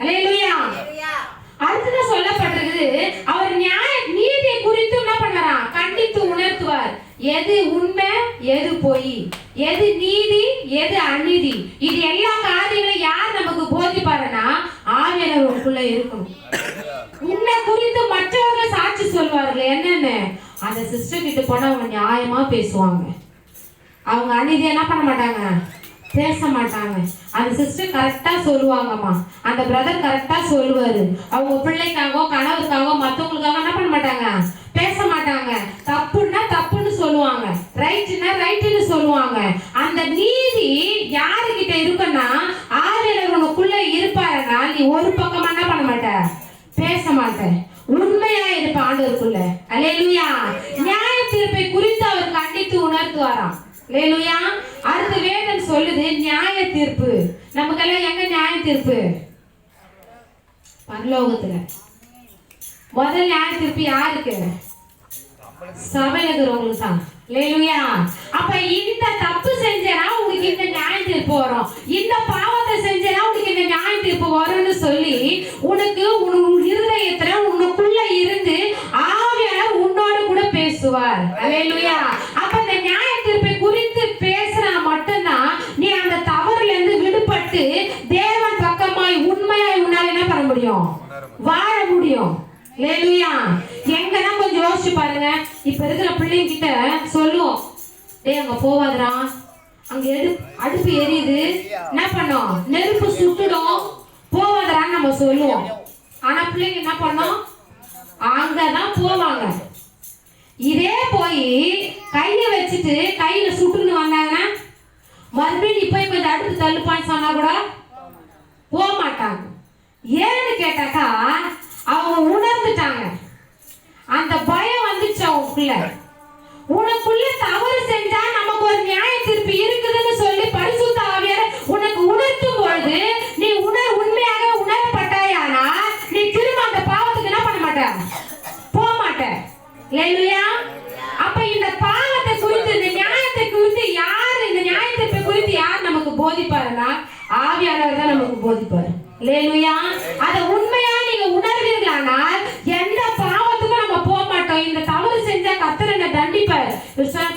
அல்லேலூயா. அடுத்ததான் சொல்லப்பட்டிருக்குது, அவர் நியாய நீதியை குறித்து என்ன பண்ணுவாரா, கண்டித்து உணர்த்துவார். எது உண்மை, எது பொய், எது நீதி, எது அநீதி, இது எல்லா காரியங்களும் யார் நமக்கு போதிப்பாருன்னா ஆவியானவருக்குள்ள இருக்கணும். உன்னை குறித்து மற்றவர்கள் சாட்சி சொல்வார்கள். என்னன்னு, அந்த சிஸ்டர் கிட்ட போனா அவங்க நியாயமா பேசுவாங்க, அவங்க அநீதி என்ன பண்ண மாட்டாங்க, பேச மாட்டாங்க. அந்த சிஸ்டர் கரெக்டா சொல்லுவாங்கம்மா, அந்த பிரதர் கரெக்டா சொல்லுவாரு. அவங்க பிள்ளைக்காக கணவருக்காக மற்றவங்களுக்காக என்ன பண்ண மாட்டாங்க, பேச மாட்டாங்க. தப்புன்னா தப்புன்னு சொல்லுவாங்க, ரைட்னா ரைட்னு சொல்லுவாங்க. அந்த நீதி யாருக்கிட்ட இருக்குன்னா ஆவியானவர் உனக்குள்ள இருப்பாருன்னா நீ ஒரு பக்கமா என்ன பண்ண மாட்ட, பேச மாட்டேன், உண்மையா இருப்ப ஆண்டவருக்குள்ள. அல்லேலூயா. நியாய தீர்ப்பை குறித்து அவர் கண்டித்து உணர்த்துவாராம். அல்லேலூயா. அடுத்த வேதம் சொல்லுது நியாய தீர்ப்பு. நமக்கெல்லாம் எங்க நியாய தீர்ப்பு, பரலோகத்துல. முதல் நியாய தீர்ப்பு யாருக்கு, சபையில இருக்கிறவங்களுக்கு தான். அல்லேலூயா. அப்ப இந்த தப்பு செஞ்சேனா உங்களுக்கு இந்த நியாய தீர்ப்பு வரும், இந்த பாவத்தை செஞ்சேனா உங்களுக்கு இந்த நியாய தீர்ப்பு வரும்னு சொல்லி உனக்கு உன் இருதயத்துல உனக்குள்ள இருந்து ஆவியானவர் உன்னோடு கூட பேசுவார். அல்லேலூயா. அப்ப இந்த நியாய தீர்ப்பை குறித்து பேசினா மட்டும்தான் நீ அந்த தவறுல இருந்து விடுபட்டு தேவன் பக்கமாய் உண்மையாய் உன்னால என்ன பண்ண முடியும், வாழ முடியும். அல்லேலூயா. எங்கன்னா கொஞ்சம் யோசிச்சு பாருங்க. இப்ப இருக்கிற பிள்ளைங்க கிட்ட சொல்லுவோம், டேய் அங்க போவாதடா, அங்க அடுப்பு எரியுது, என்ன பண்ணோம், நெருப்பு சுட்டுடும், போவாதடான்னு நம்ம சொல்லுவோம். ஆனா பிள்ளைங்க என்ன பண்ணோம், அங்கதான் போவாங்க. இதே போய் கைய வச்சுட்டு கையில சுட்டுன்னு வந்தாங்கன்னா மறுபடியும் நீ போய் கொஞ்சம் அடுப்பு தள்ளுப்பான்னு சொன்னா கூட போக மாட்டாங்க. ஏன்னு கேட்டாக்கா அவங்க உணர்ந்துட்டாங்க, அந்த பயம் வந்துச்சு அவங்களுக்குள்ள. உனக்குள்ள தவறு செஞ்சா நமக்கு ஒரு நியாய தீர்ப்பு இருக்குதுன்னு சொல்லி பரிசுத்த ஆவியார் உனக்கு உணர்த்தும் பொழுது நீ உண்மையாக உணரப்பட்டாயானா நீ திரும்ப அந்த பாவத்துக்கு என்ன பண்ண மாட்ட, போக மாட்ட. அல்லேலூயா. அப்ப இந்த பாவத்தை குறித்து, இந்த நியாயத்தை குறித்து யார், இந்த நியாய தீர்ப்பை குறித்து யார் நமக்கு போதிப்பாருன்னா ஆவியானவர் தான் நமக்கு போதிப்பாரு. அல்லேலூயா. அதை உண்மையா நீங்க உணர்வீர்களானால் எந்த பாவத்துக்கும் நம்ம போக மாட்டோம். இந்த தவறு செஞ்சா கர்த்தர் என்ன தண்டிப்பார்.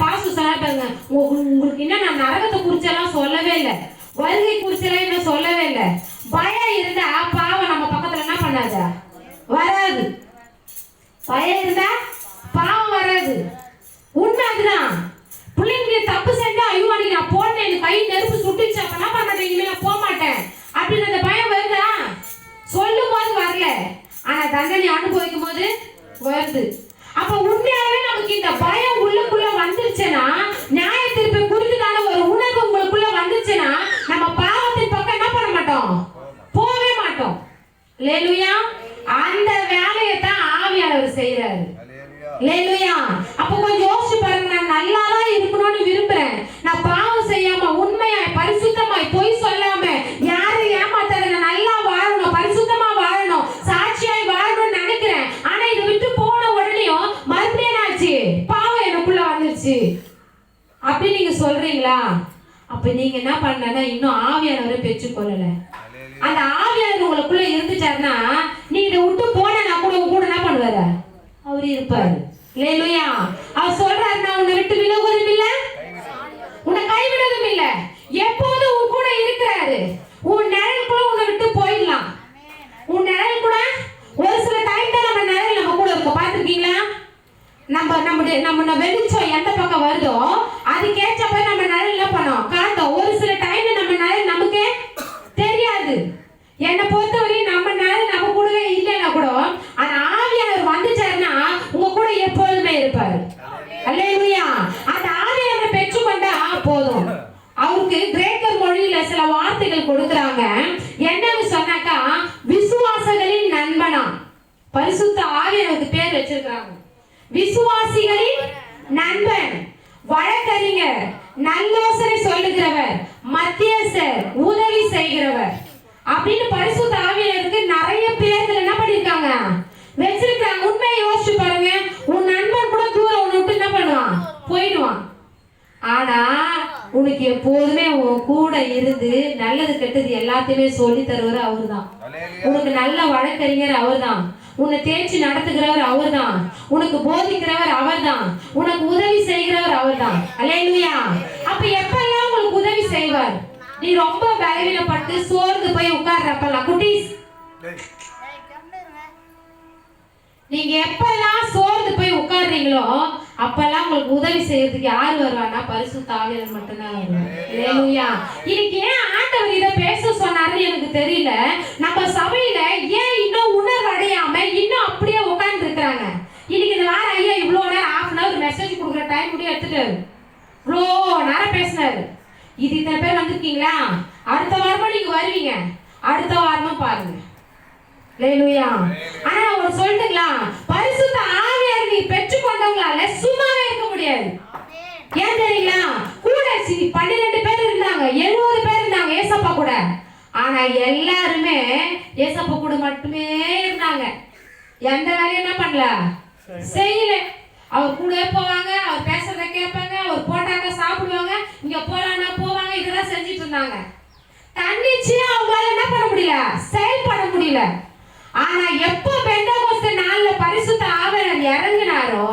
பாஸ்டர் சொன்னாங்க, உங்களுக்கு இன்னும் நான் நரகத்தை குறிச்செல்லாம் சொல்லவே இல்லை, வருகை குறிச்செல்லாம் இன்னும் சொல்லவே இல்லை. பயம் இருந்தா பாவம் நம்ம பக்கத்துல என்ன பண்ணாது, வராது. பயம் இருந்தா பாவம் வராது. உண்மை அதுதான். பிள்ளைங்க தப்பு செஞ்சா ஐயோ அன்னைக்கு நான் போனேன், எனக்கு கை நெருப்பு சுட்டுச்சு, அப்ப என்ன பண்ண மாட்டேன், இனிமே நான் போக மாட்டேன் அப்படின்னு அந்த பயம் வருதா, சொல்லும் போது வரல, ஆனா தண்டனை அனுபவிக்கும் போது வருது. அப்ப உண்மையாவே நமக்கு இந்த பயம் உள்ளுக்குள்ள வந்துருச்சுன்னா, நியாய தீர்ப்பை குறித்துக்கான ஒரு உணர்வு உங்களுக்குள்ள வந்துருச்சுன்னா நம்ம பாவத்தின் பக்கம் என்ன பண்ண மாட்டோம், போகவே மாட்டோம். அல்லேலூயா. அந்த வேலையை தான் ஆவியானவர் செய்யறாரு. அல்லேலூயா. அப்ப கொஞ்சம் யோசிச்சு பாருங்க, நான் நல்லாதான் இருக்கணும்னு விரும்புறேன், நான் பாவம் செய்யாம உண்மையாய் பரிசுத்தமாய் பொய் சொல்லாம யாரும் ஏமாத்தாத நான் நல்லா வாழணும், பரிசுத்தமா வாழணும், சாட்சியாய் வாழணும்னு நினைக்கிறேன். ஆனா இதை விட்டு போன உடனேயும் அப்ப நீங்க என்ன பண்ணனா இன்னும் ஆவியானவரை பெற்றுக்கொள்ளல. அந்த ஆவியானவர் உங்களுக்குள்ள இருந்துட்டாருன்னா நீங்க இதை விட்டு போனா கூட உங்க கூட என்ன பண்ணுவாரு? அவர் இருப்பாரு. அல்லேலூயா. அவர் சொல்றாரு, நான் உன்னை விட்டு விலகுவதும் இல்ல, உன்னை கைவிடுவதும் இல்ல, எப்போதும் உன் கூட இருக்கிறாரு. உன் நிழல் கூட உன்னை விட்டு போயிடலாம். உன் நிழல் கூட ஒரு சில டைம் தான் நம்ம நிழல் நம்ம கூட இருக்கும். பார்த்துருக்கீங்களா? நம்ம வெளிச்சம் எந்த பக்கம் வருதோ அதுக்கேற்றப்ப நம்ம நிழல் என்ன பண்ணோம்? காட்டும். ஒரு சில டைம்ல நம்ம நிழல் நமக்கே தெரியாது. என்னை பொறுத்தவரையும் நம்ம நிழல் நம்ம கூடவே இல்லைன்னா கூட அந்த ஆவியானவர் வந்துட்டாருன்னா உங்க கூட எப்போதுமே இருப்பாரு. அல்லேலூயா. அந்த ஆவியானவரை பெற்றுக்கொண்டா போதும். அவருக்கு கிரேக்கர் மொழியில சில வார்த்தைகள் கொடுக்குறாங்க. என்னன்னு சொன்னாக்கா, விசுவாசிகளின் நண்பனா. பரிசுத்த ஆவியானவருக்கு பேர் வச்சிருக்காங்க. விசுவாசிகளின் நண்பன், வழக்கறிஞர், நல்லோசனை சொல்லுகிறவர், மத்தியஸ்தர், உதவி செய்கிறவர் அப்படின்னு பரிசுத்த ஆவியானவருக்கு நிறைய பேர்கள் என்ன பண்ணிருக்காங்க? வச்சிருக்காங்க. உண்மையை யோசிச்சு பாருங்க. உன் நண்பன் கூட தூரம் உன்னை விட்டு என்ன பண்ணுவான்? போயிடுவான். ஆனா உனக்கு எப்போதுமே உன் கூட இருந்து நல்லது கெட்டது எல்லாத்தையுமே சொல்லி தருவார் அவர்தான். உனக்கு நல்ல வழக்கறிஞர் அவர்தான். உன்னை தேய்ச்சி நடத்துகிறவர் அவர்தான். உனக்கு போதிக்கிறவர் அவர்தான். உனக்கு உதவி செய்கிறவர் அவர்தான். அல்லேலூயா. அப்ப எப்பெல்லாம் உங்களுக்கு உதவி செய்வார்? நீ ரொம்ப பலவீனப்பட்டு சோர்ந்து போய் உட்கார்றப்பெல்லாம், குட்டீஸ் நீங்க எப்பெல்லாம் சோர்ந்து போய் உட்கார்றீங்களோ அப்பெல்லாம் உங்களுக்கு உதவி செய்யறதுக்கு யார் வருவானா? பரிசுத்த ஆவியானவர் மட்டும்தான் வருவார். அல்லேலூயா. இன்னைக்கு ஏன் ஆண்டவர் இதை பேச சொன்னாருன்னு எனக்கு தெரியல. நம்ம சபையில ஏன் இன்னும் உணர்வு அடையாம இன்னும் அப்படியே உட்கார்ந்து இருக்கிறாங்க? இன்னைக்கு இந்த வாரம் ஐயா இவ்வளவு நேரம் ½ மெசேஜ் கொடுக்குற டைம் முடிய எடுத்துட்டாரு. இவ்வளோ நேரம் பேசினாரு. இது இத்தனை பேர் வந்திருக்கீங்களா? அடுத்த வாரமும் நீங்க வருவீங்க. அடுத்த வாரமும் பாருங்க. அல்லேலூயா. ஆனா ஒரு சொல்லுங்களா, பரிசுத்த ஆவியாரை நீ பெற்றுக்கொண்டவங்களால சும்மாவே இருக்க முடியாது. ஏன் தெரியுங்களா? கூட 12 பேர் இருந்தாங்க, 70 பேர் இருந்தாங்க ஏசப்பா கூட. ஆனா எல்லாருமே ஏசப்பா கூட மட்டுமே இருந்தாங்க. எந்த வேலையும் என்ன பண்ணல, செய்யல. அவர் கூட போவாங்க, அவர் பேசுறத கேட்பாங்க, அவர் போட்டாங்க சாப்பிடுவாங்க, இங்க போறானா போவாங்க, இதெல்லாம் செஞ்சுட்டு இருந்தாங்க. தன்னிச்சையா அவங்களால என்ன பண்ண முடியல, செயல்பட முடியல. ஆனா எப்ப பெந்தெகோஸ்தே நாள்ல பரிசுத்த ஆவியானவர் இறங்கினாரோ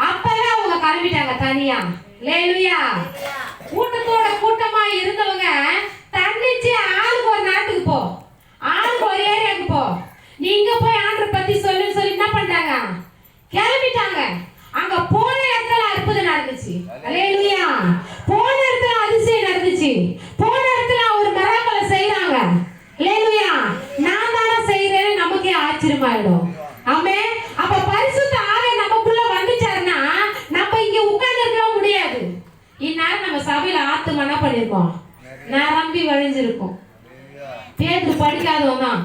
அப்பவே அவங்க கிளம்பிட்டாங்க தனியா. அல்லேலூயா. கூட்டத்தோட கூட்டமா இருந்தவங்க தன்னிச்சு ஆளுக்கு ஒரு நாட்டுக்கு போ, ஆளுக்கு ஒரு ஏரியாவுக்கு போ, நீங்க போய் ஆண்டவரை பத்தி சொல்லுன்னு சொல்லி என்ன பண்ணாங்க? கிளம்பிட்டாங்க. அங்க போன இடத்துல அற்புதம் நடந்துச்சு. அல்லேலூயா. போன இடத்துல அதிசயம் நடந்துச்சு. போன இடத்துல ஒரு மராக்களை செய்யறாங்க. அல்லேலூயா. நான் தானே செய்யறேன்னு நமக்கே ஆச்சரியமாயிடும். ஆமென். அப்ப பரிசுத்த ஆவியானவர் நமக்குள்ள வந்துட்டாருன்னா நம்ம இங்க உட்கார்ந்து இருக்க முடியாது. இந்நேரம் நம்ம சபையில ஆத்துமா என்ன பண்ணிருக்கோம்? நிரம்பி வழிஞ்சிருக்கும். பேதுரு படிக்காதவன் தான்.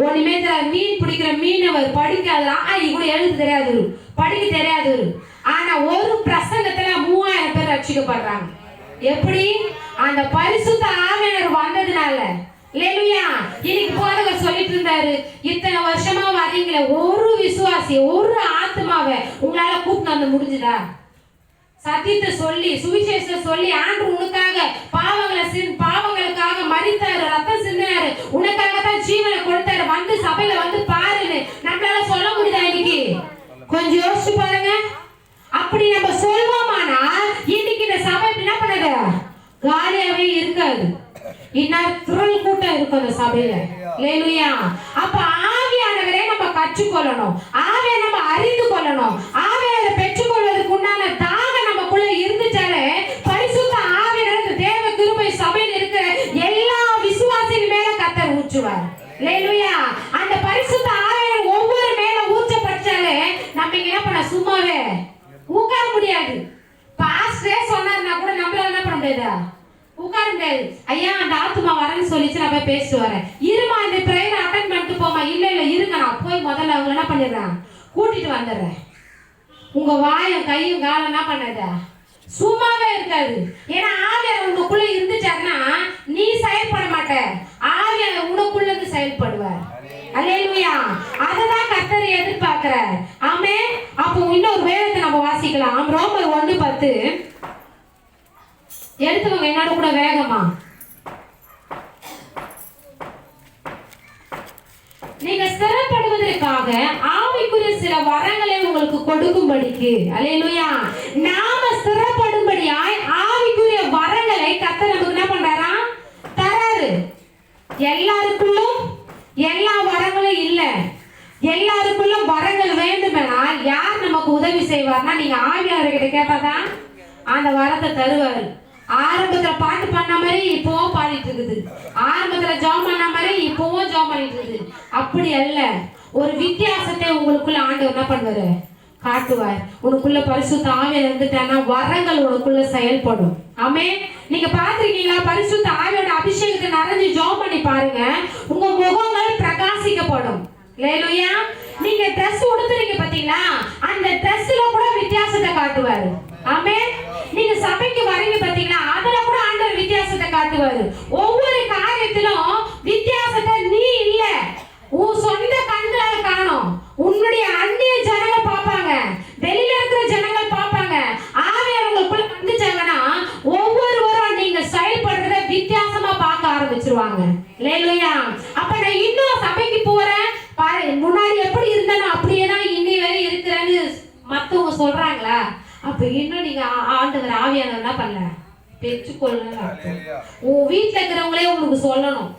ஒண்ணுமே தெரியாது. மீன் பிடிக்கிற மீனவர் படிக்காத கூட எழுத தெரியாது, படிக்க தெரியாது. ஆனா ஒரு பிரசங்கத்துல 3000 பேர் ரட்சிக்கப்படுறாங்க. எப்படி? அந்த பரிசுத்த ஆவியானவர் வந்ததுனால. அல்லேலூயா. இன்னைக்கு போதகர் சொல்லிட்டு இருந்தாரு, இத்தனை வருஷமா வரீங்களே, ஒரு விசுவாசி ஒரு ஆத்மாவை உங்களால கூப்பிட்டு வந்து முடிஞ்சுதா? சத்தியத்தை சொல்லி சுவிசேஷத்தை சொல்லி ஆண்டு உனக்காக பாவங்களுக்காக மரித்தாரு, ரத்தம் சிந்தினாரு, உனக்காக தான் ஜீவனை கொடுத்தாரு, வந்து சபையில வந்து பாருன்னு நம்மளால சொல்ல முடியுதா? இன்னைக்கு கொஞ்சம் யோசிச்சு பாருங்க. அப்படி நம்ம சொல்வோமானா இன்னைக்கு இந்த சபை என்ன பண்ணது? காலியாவே இருக்காது. இன்னும் திரள் கூட்டம் இருக்கும் அந்த சபையில. அல்லேலூயா. அப்ப ஆவியானவரை நம்ம கற்றுக்கொள்ளணும், ஆவியை நம்ம அறிந்து கொள்ளணும். ஆவியை பெற்றுக்கொள்வதற்கு உண்டான தாகம் நமக்குள்ள இருந்துச்சாலே பரிசுத்த ஆவியானவர் தேவ கிருபை சபையில் இருக்கிற எல்லா விசுவாசிகள் மேல கர்த்தர் ஊற்றுவார். அல்லேலூயா. அந்த பரிசுத்த ஆவியானவர் ஒவ்வொரு மேல ஊற்றப்பட்டாலே நம்ம இங்க என்ன பண்ண சும்மாவே உட்கார முடியாது. பாஸ்டரே சொன்னார்னா கூட நம்மளால என்ன பண்ண முடியாது, உட்கார முடியாது. ஐயா அந்த ஆத்துமா வரேன்னு சொல்லிச்சு, நான் போய் பேசிட்டு வரேன், இருமா இந்த பிரேயர் அட்டெண்ட் பண்ணிட்டு போமா. இல்ல இருங்க, நான் போய் முதல்ல அவங்க என்ன பண்ணிடுறேன், கூட்டிட்டு வந்துடுறேன். உங்க வாயும் கையும் காலம் என்ன பண்ணாத, சும்மாவே இருக்காது. ஏன்னா ஆவியானவர் உனக்குள்ள இருந்துச்சாருன்னா நீ செயல்பட மாட்ட, ஆவியானவர் உனக்குள்ள இருந்து செயல்படுவார். அல்லேலூயா. அததான் கர்த்தர் எதிர்பார்க்கிறார். ஆமென். அப்போ இன்னொரு வேதத்தை நம்ம வாசிக்கலாம். ரோமர் 1:10 எடுத்தவங்க என்னோட கூட நீங்க ஸ்திரப்படுவதற்காக ஆவிக்குரிய சில வரங்களை உங்களுக்கு கொடுக்கும்படிக்கு, அல்லேலூயா, நாம ஸ்திரப்படும்படியாய் ஆவிக்குரிய வரங்களை கர்த்தர் நமக்கு என்ன பண்றாரா? தராரு. எல்லாருக்குள்ளும் எல்லா வரங்களும் இல்ல. எல்லாருக்குள்ளும் வரங்கள் வேண்டுமென்றால் யார் நமக்கு உதவி செய்வார்னா, நீங்க ஆவியானவர்கிட்ட கேட்டாதான் அந்த வரத்தை தருவாரு. ஆரம்பத்துல பாட்டு பண்ண மாதிரி இப்பவும் பாடிட்டு இருக்குது, ஆரம்பத்துல ஜெபம் பண்ண மாதிரி இப்பவும் ஜெபம் பண்ணிட்டு இருக்குது. அப்படி அல்ல, ஒரு வித்தியாசத்தை உங்களுக்குள்ள ஆண்டவர் என்ன பண்ணுவாரு? காட்டுவார். உனக்குள்ள பரிசுத்த ஆவியானவர் இருந்துட்டானா வரங்கள் உனக்குள்ள செயல்படும். ஆமென். நீங்க பாத்திருக்கீங்களா? பரிசுத்த ஆவியோட அபிஷேகத்தை நிறைஞ்சு ஜெபம் பண்ணி பாருங்க, உங்க முகங்கள் பிரகாசிக்கப்படும். அல்லேலூயா. நீங்க Dress உடுத்துறீங்க பாத்தீங்களா, அந்த Dressல கூட வித்தியாசத்தை காட்டுவாரு. ஆமென். நீங்க சபைக்கு வரீங்க பாத்தீங்களா, அதுல கூட ஆண்டவர் வித்தியாசத்தை காட்டுவாரு. ஒவ்வொரு காரியத்திலும் வித்தியாசத்தை நீ இல்ல, உன் சொந்த கண்களால காணும். உன்னுடைய அந்நிய ஜனங்கள் பார்ப்பாங்க, வெளியில இருக்கிற ஜனங்கள் பார்ப்பாங்க. ஆவியானவர் உங்களுக்குள்ள வந்துச்சாங்கன்னா ஒவ்வொருவரும் நீங்க செயல்படுறத வித்தியாசமா பார்க்க ஆரம்பிச்சிருவாங்க. அல்லேலூயா. அப்ப நான் இன்னும் சபைக்கு போறேன், முன்னாடி எப்படி இருந்தேனோ அப்படியே தான் இன்னி வரை இருக்கிறேன்னு மத்தவங்க சொல்றாங்களா? அப்ப இன்னும் நீங்க ஆண்டவர் ஆவியானவர் என்ன பண்ணல? பெற்றுக்கொள்ளணும். உன் வீட்டுல இருக்கிறவங்களே உங்களுக்கு சொல்லணும்,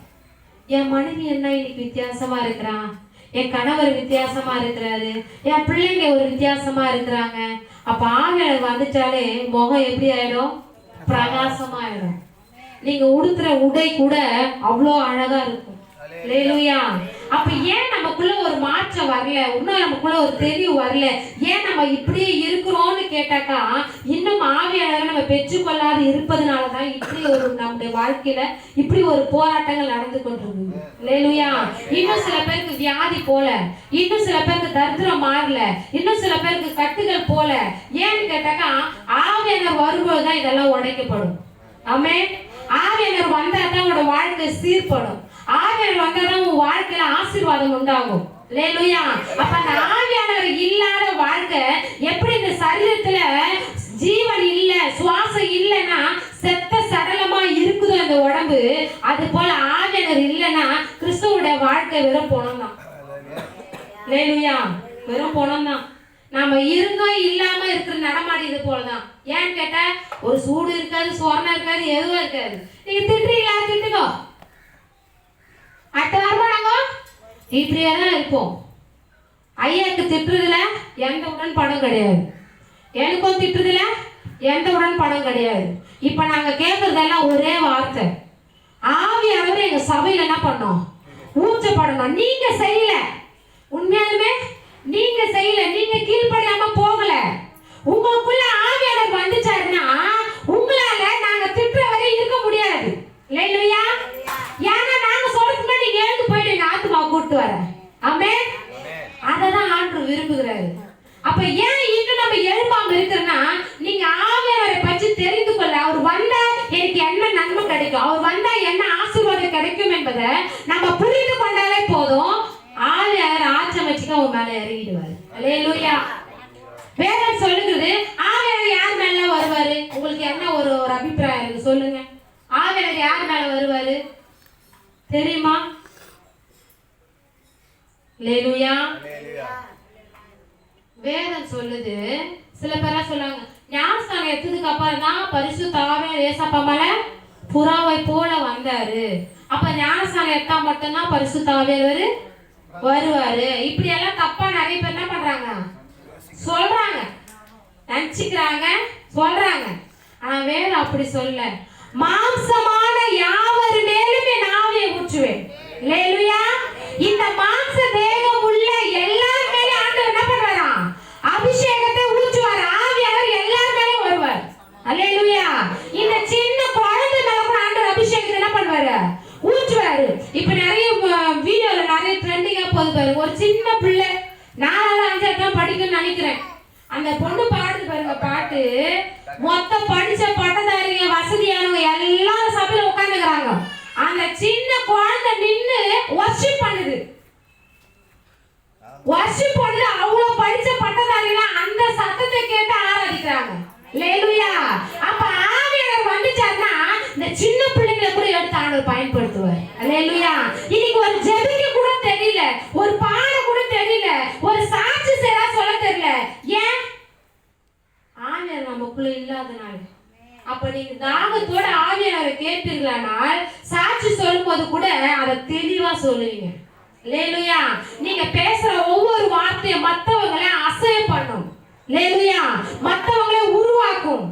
என் மனைவி என்ன இன்னைக்கு வித்தியாசமா இருக்கிறான், என் கணவர் வித்தியாசமா இருக்கிறாரு, என் பிள்ளைங்க ஒரு வித்தியாசமா இருக்கிறாங்க. அப்ப ஆவியானவர் வந்துட்டாலே முகம் எப்படி ஆயிடும்? பிரகாசமா ஆயிடும். நீங்க உடுத்துற உடை கூட அவ்வளோ அழகா இருக்கும். அல்லேலூயா. அப்ப ஏன் நமக்குள்ள ஒரு மாற்றம் வரல, இன்னும் நமக்குள்ள ஒரு தெளிவு வரல, ஏன் நம்ம இப்படியே இருக்கிறோம்னு கேட்டாக்கா, இன்னும் ஆவியானவரை நம்ம பெற்றுக்கொள்ளாது இருப்பதனாலதான் இப்படி ஒரு நம்முடைய வாழ்க்கையில இப்படி ஒரு போராட்டங்கள் நடந்து கொண்டிருக்கு. அல்லேலூயா. இன்னும் சில பேருக்கு வியாதி போல, இன்னும் சில பேருக்கு தரித்திரம் மாறல, இன்னும் சில பேருக்கு கட்டுகள் போல. ஏன்னு கேட்டாக்கா, ஆவியானவர் வரும்போதுதான் இதெல்லாம் உடைக்கப்படும். ஆமென். ஆவியானவர் வந்தாதான் உங்களோட வாழ்க்கை சீர்படும். ஆவியானவர் வந்தாதான் உன் வாழ்க்கையில ஆசீர்வாதம் உண்டாகும். அல்லேலூயா. அப்ப அந்த ஆவியானவர் இல்லாத வாழ்க்கை எப்படி? இந்த சரீரத்துல ஜீவன் இல்ல, சுவாசம் இல்லைன்னா செத்த சடலமா இருக்குதோ அந்த உடம்பு, அது போல ஆவியானவர் இல்லைன்னா கிறிஸ்துவோட வாழ்க்கை வெறும் பணம் தான். அல்லேலூயா. வெறும் பணம் தான். நாம இருந்தோம் இல்லாம இருக்கிற நடமாடி இது போலதான். ஏன்னு கேட்டா, ஒரு சூடு இருக்காது, சொரணம் இருக்காது, எதுவும் இருக்காது. நீங்க திட்டுறீங்களா? திட்டுக்கோ. அடுத்த வாரமா நாங்க இப்படியே தான் இருப்போம். ஐயாக்கு திட்டுறதுல எந்த உடன்படம் கிடையாது, எனக்கும் திட்டுறதுல எந்த உடன்படம் கிடையாது. இப்ப நாங்க கேட்கறதெல்லாம் ஒரே வார்த்தை, ஆவியானவர் எங்க சபையில என்ன பண்ணோம்? ஊற்றப்படணும். நீங்க செய்யல, உண்மையாலுமே நீங்க செய்யல, நீங்க கீழ்ப்படியாம போகல. உங்களுக்குள்ள ஆவியானவர் வந்துச்சாருன்னா உங்களால நாங்க திட்டுற வரை இருக்க முடியாது. அல்லேலூயா. ஏன்னா நாங்க சொல்றதுக்கு நீங்க எழுந்து போயிடுங்க, ஆத்துமா கூட்டு வர. ஆமென். அததான் ஆண்டவர் விரும்புகிறாரு. அப்ப ஏன் இன்னும் நம்ம எழுப்பாம இருக்கிறோம்னா, நீங்க ஆவியானவரை பற்றி தெரிந்து கொள்ள, அவர் வந்தா எனக்கு என்ன நன்மை கிடைக்கும், அவர் வந்தா என்ன ஆசீர்வாதம் கிடைக்கும் என்பதை நம்ம புரிந்து கொண்டாலே போதும். ஆவியானவர் ஆச்சம் வச்சுக்க உன் மேல இறங்கிடுவாரு. அல்லேலூயா. வேதம் சொல்லுகிறது, ஆவியானவர் யார் மேல வருவாரு? உங்களுக்கு என்ன ஒரு அபிப்பிராயம் இருக்கு சொல்லுங்க. ஆவியானவர் யார் மேல வருவாரு தெரியுமா? அல்லேலூயா. வேதம் சொல்லுது. சில பேரா சொல்லுவாங்க, ஞானஸ்நானம் எடுத்ததுக்கு அப்புறம் தான் பரிசுத்த ஆவியானவர் ஏசப்பா மேல புறாவை போல வந்தாரு, அப்ப ஞானஸ்நானம் எடுத்தா மட்டும்தான் பரிசுத்த ஆவியானவர் வருவாரு. இப்படி எல்லாம் தப்பா நிறைய பேர் என்ன பண்றாங்க? சொல்றாங்க, நினைச்சுக்கிறாங்க, சொல்றாங்க. ஆனா வேதம் அப்படி சொல்ல. மாம்சமான யாவர் மேலும் என் ஆவியை ஊற்றுவேன். அல்லேலூயா. இந்த மாம்ச தேகம் உள்ள எல்லார் மேலும் ஆண்டவர் என்ன பண்ணுவாராம்? அபிஷேகத்தை ஊற்றுவார். ஆவியானவர் எல்லார் மேலும் வருவார். அல்லேலூயா. இந்த சின்ன குழந்தை மேல கூட ஆண்டவர் அபிஷேகத்தை என்ன பண்ணுவாரு? ஊற்றுவாரு. இப்ப நிறைய வீடியோல நிறைய ட்ரெண்டிங்கா போகுது பாருங்க. ஒரு சின்ன பிள்ளை 4வது 5வது தான் படிக்கணும்னு நினைக்கிறேன், அந்த பொண்ணு பாடுது பாருங்க பாட்டு. மொத்த படிச்ச பட்டதாரிங்க, வசதியானவங்க எல்லாரும் சபையில உட்கார்ந்துக்கிறாங்க. அந்த சின்ன குழந்தை நின்னு வர்ஷிப் பண்ணுது. வர்ஷிப் பண்ணுது. அவ்வளவு படிச்ச பட்டதாரிங்க அந்த சத்தத்தை கேட்டு ஆராதிக்கிறாங்க. அல்லேலூயா. அப்ப ஆவியானவர் வந்துச்சாருன்னா இந்த சின்ன பிள்ளைங்களை கூட எடுத்து ஆண்டவர் பயன்படுத்துவார். அல்லேலூயா. இன்னைக்கு ஒரு ஜெபிக்க கூட தெரியல, சாட்சி செய்யறா சொல்ல தெரியல. ஏன்? ஆவியானவர் நமக்குள்ள இல்லாதனால. அப்ப நீங்க தாகத்தோட ஆவியானவரை கேட்பீர்களானால் சாட்சி சொல்லும் போது கூட அதை தெளிவா சொல்லுவீங்க. அல்லேலூயா. நீங்க பேசுற ஒவ்வொரு வார்த்தையும் மத்தவங்களை அசைய பண்ணும். அல்லேலூயா. மத்தவங்களை உருவாக்கும்.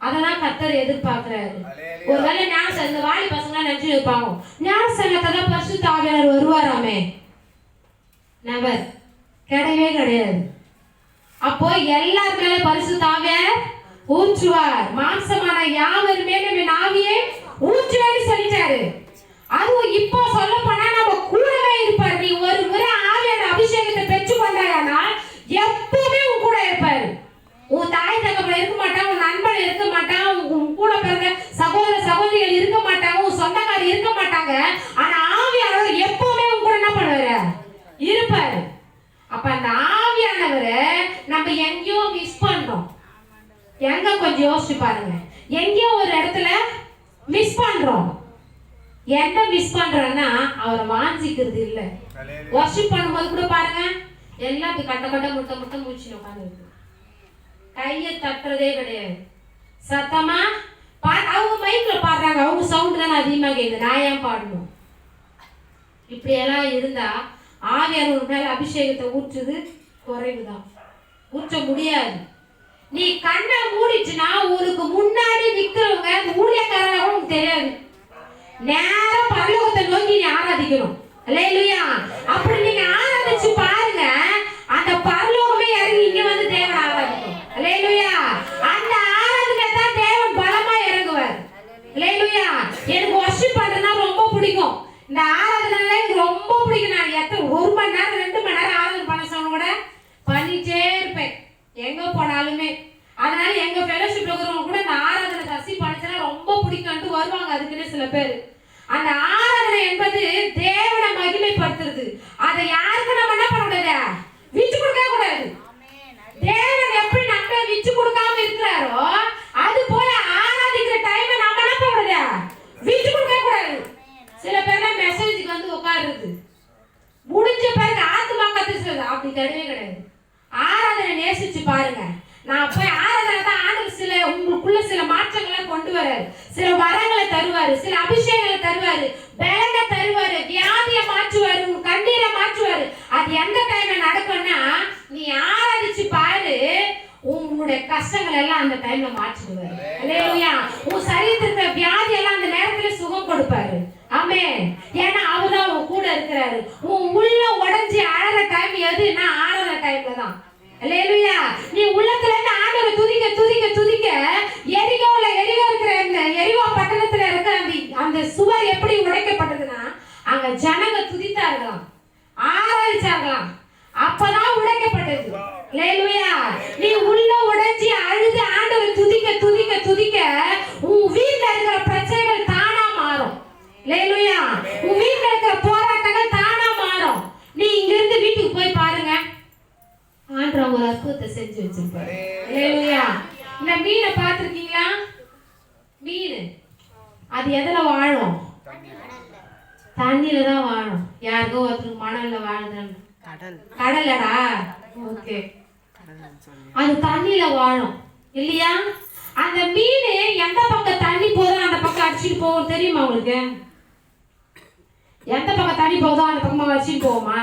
அதெல்லாம் கர்த்தர் எதிர்பார்க்கிறாரு. ஒருவேளை ஞான இந்த வாலி பசங்க நினைச்சு இருப்பாங்க, ஞானஸ்தானத்துல பரிசுத்த ஆவியானவர் வருவாராமே. நெவர். கிடையவே கிடையாது. அப்போ எல்லார் மேல பரிசுத்த ஆவியானவர் ஊற்றுவார். மாம்சமான யாவர் மேலும் என் ஆவியை ஊற்றுவேன்னு சொல்லிட்டாரு. அதுவும் இப்போ சொல்ல போனா நம்ம கூடவே இருப்பார். நீ ஒரு முறை ஆவியானவர் அபிஷேகத்தை பெற்று கொண்டாயானால் எப்பவுமே உன் கூட இருப்பாரு. உன் தாய் தகப்பன் இருக்க மாட்டான், உன் நண்பன் இருக்க மாட்டான், உன் கூட பிறந்த சகோதர சகோதரிகள் இருக்க மாட்டாங்க, உன் சொந்தக்காரர் இருக்க மாட்டாங்க. ஆனா ஆவியானவர் எப்பவுமே உன் கூட என்ன பண்ணுவாரு? இருப்பாரு. அப்ப அந்த ஆவியானவரை நம்ம எங்கேயோ மிஸ் பண்றோம். எங்க கொஞ்சம் யோசிச்சு பாருங்க. எங்கேயோ ஒரு இடத்துல மிஸ் பண்றோம். எந்த மிஸ் பண்றோம்னா அவரை வாஞ்சிக்கிறது இல்ல. வர்ஷிப் பண்ணும்போது கூட பாருங்க, எல்லாம் கட்ட கட்ட முட்டை முட்டை மூச்சு உட்காந்து கையை தட்டுறதே கிடையாது. சத்தமா அவங்க மைக்ல பாடுறாங்க, அவங்க சவுண்ட் தானே அதிகமா கேக்குது, நான் ஏன் பாடணும்? இப்படி எல்லாம் இருந்தா ஆவியானவர் மேல அபிஷேகத்தை ஊற்றுது குறைவுதான். ஊற்ற முடியாது. நீ கண்ணை மூடிச்சுன்னா உனக்கு முன்னாடி நிக்கிறவங்க ஊழியக்காரங்க உனக்கு தெரியாது. நேரம் பரலோகத்தை நோக்கி நீ ஆராதிக்கணும். அல்லேலூயா. அப்படி நீங்க ஆராதிச்சு பாருங்க, அந்த பரலோகமே இறங்கி இங்க வந்து தேவன் ஆராதிக்கும். அல்லேலூயா. அந்த ஆராதனை தான் தேவன் பலமா இறங்குவார். அல்லேலூயா. எனக்கு வர்ஷிப் பண்றதுனா ரொம்ப பிடிக்கும். இந்த ஆராதனை எனக்கு ரொம்ப பிடிக்கும். நான் ஒரு மணி நேரம் 2 மணி நேரம் ஆராதனை பண்ண சொன்ன கூட பண்ணிட்டே இருப்பேன் எங்க போனாலுமே. அதனால எங்க ஃபெலோஷிப் இருக்கிறவங்க கூட இந்த ஆராதனை தசி பண்ணிச்சா ரொம்ப பிடிக்கும்னு வருவாங்க. அதுக்குன்னு சில பேர். அந்த ஆராதனை என்பது தேவனை மகிமைப்படுத்துறது. அதை யாருக்கு நம்ம என்ன பண்ண கூடாது? விட்டு கொடுக்க கூடாது. தேவன் எப்படி நம்ம விட்டு கொடுக்காம இருக்கிறாரோ அது போல ஆராதிக்கிற டைம் நம்ம என்ன பண்ண கூடாது? விட்டு கொடுக்க கூடாது. சில பேர்லாம் மெசேஜுக்கு வந்து உட்காருது, முடிஞ்ச பிறகு ஆத்மா கத்துறது. அப்படி கிடையவே கிடையாது. ஆராதனை நேசிச்சு பாருங்க. நான் போய் ஆராதனை தான் ஆண்டவர் சில உங்களுக்குள்ள சில மாற்றங்களை கொண்டு வராரு, சில வரங்களை தருவாரு, சில அபிஷேகங்களை தருவாரு, பலனை தருவாரு, வியாதியை மாற்றுவாரு, உங்க கண்ணீரை மாற்றுவாரு. அது எந்த டைம்ல நடக்கும்னா நீ ஆராதிச்சு பாரு, உன்னுடைய கஷ்டங்கள் எல்லாம் அந்த டைம்ல மாற்றிடுவாரு. அல்லேலூயா. உன் சரீரத்துக்கு வியாதி எல்லாம் அந்த நேரத்துல சுகம் கொடுப்பாரு. ஆமென். ஏன்னா அவர்தான் உன் கூட இருக்கிறாரு. உன் உள்ள உடைஞ்சி அழற டைம் எதுன்னா ஆராதனை டைம்ல தான். அல்லேலூயா. நீ உள்ளத்துல இருந்து ஆண்டவரை துதிக்க துதிக்க துதிக்க எரிகோ இருக்கிற இந்த எரிகோ பட்டணத்துல இருக்கிற அந்த சுவர் எப்படி உடைக்கப்பட்டதுன்னா அங்க ஜனங்க துதித்தார்களாம், ஆராதிச்சார்களாம். அப்பதான் உடைக்கப்பட்டது. அல்லேலூயா. நீ உள்ள உடைஞ்சி அழுது ஆண்டவரை துதிக்க துதிக்க துதிக்க உன் வீட்ல இருக்கிற பிரச்சனைகள் தானா மாறும். அல்லேலூயா. உன் வீட்ல இருக்கிற போராட்டங்கள் தானா மாறும். நீ இங்க இருந்து வீட்டுக்கு போய் பாருங்க, ஆண்டவர் ஒரு அற்புதத்தை செஞ்சு வச்சிருப்பாரு. அல்லேலூயா. இந்த மீனை பார்த்திருக்கீங்களா? மீன் அது எதுல வாழும்? தண்ணியில தான் வாழும். யாருக்கோ ஒருத்தருக்கு மணல்ல வாழுதுன்னு கடலடா. ஓகே. அது தண்ணியில வாழும் இல்லையா? அந்த மீன் எந்த பக்கம் தண்ணி போதும் அந்த பக்கம் அடிச்சுட்டு போகும். தெரியுமா உங்களுக்கு? எந்த பக்கம் தண்ணி போதோ அந்த பக்கமா அடிச்சுட்டு போகுமா?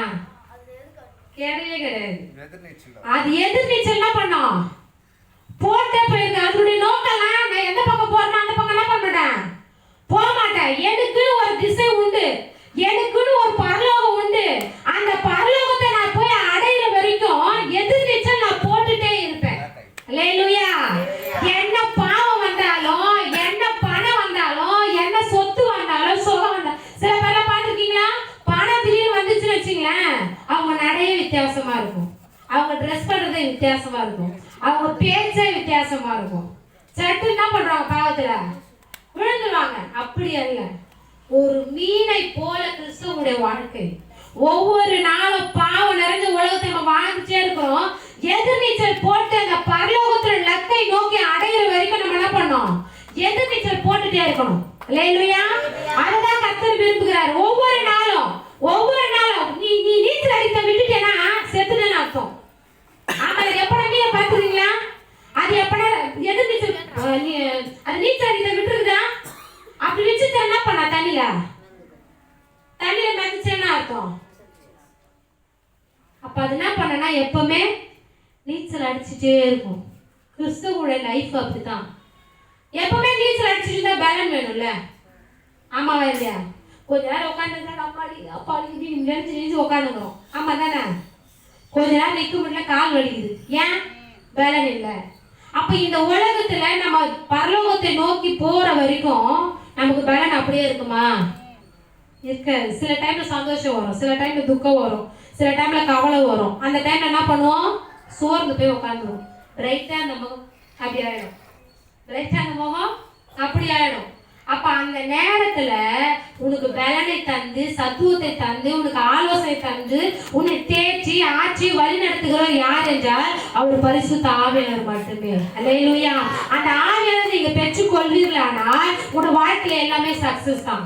கிடையவே கிடையாது. அது எதிர்நீச்சல் என்ன பண்ணும்? போட்டே போயிருக்கு. அதனுடைய நோக்கெல்லாம் நான் எந்த பக்கம் போறேன்னா அந்த பக்கம் என்ன பண்ண போக மாட்டேன். எனக்குன்னு ஒரு திசை உண்டு, எனக்குன்னு ஒரு பரலோகம் உண்டு. அந்த பரலோகத்தை நான் போய் அடையிற வரைக்கும் எதிர்நீச்சல் நான் போட்டுட்டே இருப்பேன். அல்லேலூயா. என்ன பாவம் வந்தாலும், என்ன பணம் வந்தாலும், என்ன சொத்து வந்தாலும், சுகம் வந்தாலும். சில பேரை பார்த்துருக்கீங்களா? பணம் திடீர்னு வந்துச்சுன்னு வச்சுங்களேன், அவங்க நடையே வித்தியாசமா இருக்கும், அவங்க ட்ரெஸ் பண்றதே வித்தியாசமா இருக்கும், அவங்க பேச்சே வித்தியாசமா இருக்கும். சட்டு என்ன பண்றாங்க? பாவத்துல விழுந்துருவாங்க. அப்படி அல்ல. ஒரு மீனை போல கிறிஸ்துவனுடைய வாழ்க்கை. ஒவ்வொரு நாளும் பாவம் நிறைஞ்ச உலகத்தை நம்ம வாழ்ந்துட்டே இருக்கிறோம். எதிர்நீச்சல் போட்டு அந்த பரலோகத்துல லக்கை நோக்கி அடையிற வரைக்கும் நம்ம என்ன பண்ணோம்? எதிர்நீச்சல் போட்டுட்டே இருக்கணும். அல்லேலூயா. அதுதான் கர்த்தர் விரும்புகிறார். ஒவ்வொரு நாளும் நீ நீச்சல் அடிக்க விட்டுட்டேன்னா செத்துட்டேன்னு அர்த்தம். அர்த்தம்? அப்ப அது என்ன பண்ணனா எப்பவுமே நீச்சல் அடிச்சுட்டே இருக்கும். கிறிஸ்துவோட லைஃப் அப்படிதான். எப்பவுமே நீச்சல் அடிச்சுட்டு தான் பேலன் வேணும்ல. ஆமாவா இல்லையா? கொஞ்ச நேரம் உட்காந்துருந்தா அப்பாடி அப்பாடி நெரிச்சு உட்காந்துக்கிறோம். ஆமா தானே? கொஞ்ச நேரம் நிற்க முடியல, கால் வலிக்குது. ஏன்? பேலன் இல்லை. அப்ப இந்த உலகத்துல நம்ம பரலோகத்தை நோக்கி போற வரைக்கும் நமக்கு பேலன் அப்படியே இருக்குமா? இருக்காது. சில டைம்ல சந்தோஷம் வரும், சில டைம்ல துக்கம் வரும், சில டைம்ல கவலை வரும். அந்த டைம்ல என்ன பண்ணுவோம்? சோர்ந்து போய் உட்காந்துருவோம். ரைட்டா அந்த முகம் அப்படி ஆயிடும், ரைட்டா அந்த முகம் அப்படி ஆயிடும். அப்ப அந்த நேரத்துல உனக்கு பலனை தந்து, சத்துவத்தை தந்து, உனக்கு ஆலோசனை தந்து, உன்னை தேய்ச்சி ஆட்சி வழி நடத்துகிறவர் யார் என்றால் அவர் பரிசுத்த ஆவியானவர் மட்டுமே. அல்லேலூயா. அந்த ஆவியானவர் நீங்க பெற்றுக் கொள்வீர்களானால் உங்க வாழ்க்கையில எல்லாமே சக்சஸ் தான்.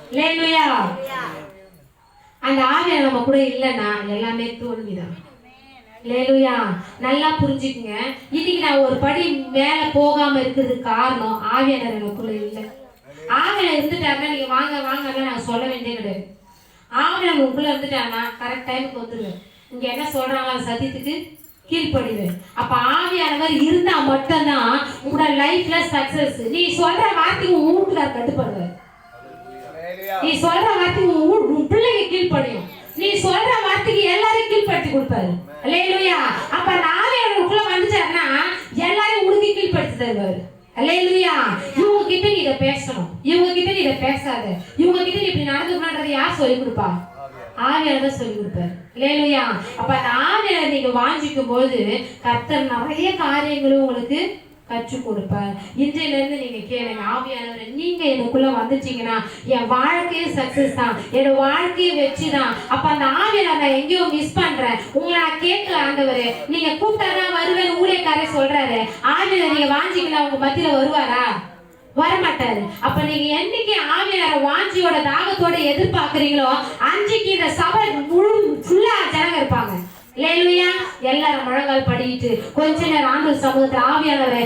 அல்லேலூயா. அந்த ஆவியானவர் நம்ம கூட இல்லைன்னா எல்லாமே தோல்விதான். அல்லேலூயா. நல்லா புரிஞ்சுக்குங்க. இன்னைக்கு நான் ஒரு படி மேல போகாம இருக்கிறதுக்கு காரணம் ஆவியானவர் எனக்குள்ள இல்லை. ஆவியானவர் இருந்துட்டாருன்னா நீங்க வாங்க வாங்க நான் சொல்ல வேண்டிய கிடையாது. ஆவியானவர் உங்களுக்குள்ள இருந்துட்டாருன்னா கரெக்ட் டைமுக்கு வந்துடுவேன். இங்க என்ன சொல்றாங்களா சத்தியத்துக்கு கீழ்ப்படிவேன். அப்ப ஆவியானவர் இருந்தா மட்டும்தான் உங்களோட லைஃப்ல சக்சஸ். நீ சொல்ற வார்த்தைக்கு உன் வீட்டுக்காரர் கட்டுப்படுவார். நீ சொல்ற வார்த்தைக்கு உன் பிள்ளைங்க கீழ்ப்படியும். நீ சொல்ற வார்த்தைக்கு எல்லாரும் கீழ்படுத்தி கொடுப்பாரு. அல்லேலூயா. அப்ப ஆவியானவருக்குள்ள வந்துட்டாருன்னா எல்லாரும் உனக்கு கீழ்படுத்தி தருவாரு. அல்லேலூயா. இவங்க கிட்ட நீ இதை பேசணும், இவங்க கிட்ட நீ இதை பேசாத, இவங்க கிட்ட நீ இப்படி நடந்துக்கணும்ன்றதை யார் சொல்லி கொடுப்பா? ஆவியானவர் சொல்லி கொடுப்பாரு. அல்லேலூயா. அப்ப அந்த ஆவியானவர் நீங்க வாஞ்சிக்கும் போது கர்த்தர் நிறைய காரியங்களும் உங்களுக்கு கற்றுக் கொடுப்பார். இன்றையில இருந்து நீங்க கேளுங்க, ஆவியானவர் நீங்க எனக்குள்ள வந்துட்டீங்கன்னா என் வாழ்க்கையே சக்சஸ் தான், என்னோட வாழ்க்கையே வெற்றி தான். அப்ப அந்த ஆவியானவர் நான் எங்கேயோ மிஸ் பண்றேன், உங்களை நான் கேட்கல ஆண்டவரே, நீங்க கூப்பிட்டாரா வருவேன் ஊழியக்காரே சொல்றாரு. ஆவியானவர் நீங்க வாஞ்சிக்கலாம் உங்க மத்தியில வருவாரா? வரமாட்டாரு. அப்ப நீங்க என்னைக்கு ஆவியானவர் வாஞ்சியோட தாகத்தோட எதிர்பார்க்கறீங்களோ அன்றைக்கு இந்த சபை முழு ஃபுல்லா ஜனங்க இருப்பாங்க. அல்லேலூயா. எல்லாரும் முழங்கால் படிக்கிட்டு கொஞ்ச நேரம் ஆண்டவர் சமூகத்தில் ஆவியானவரே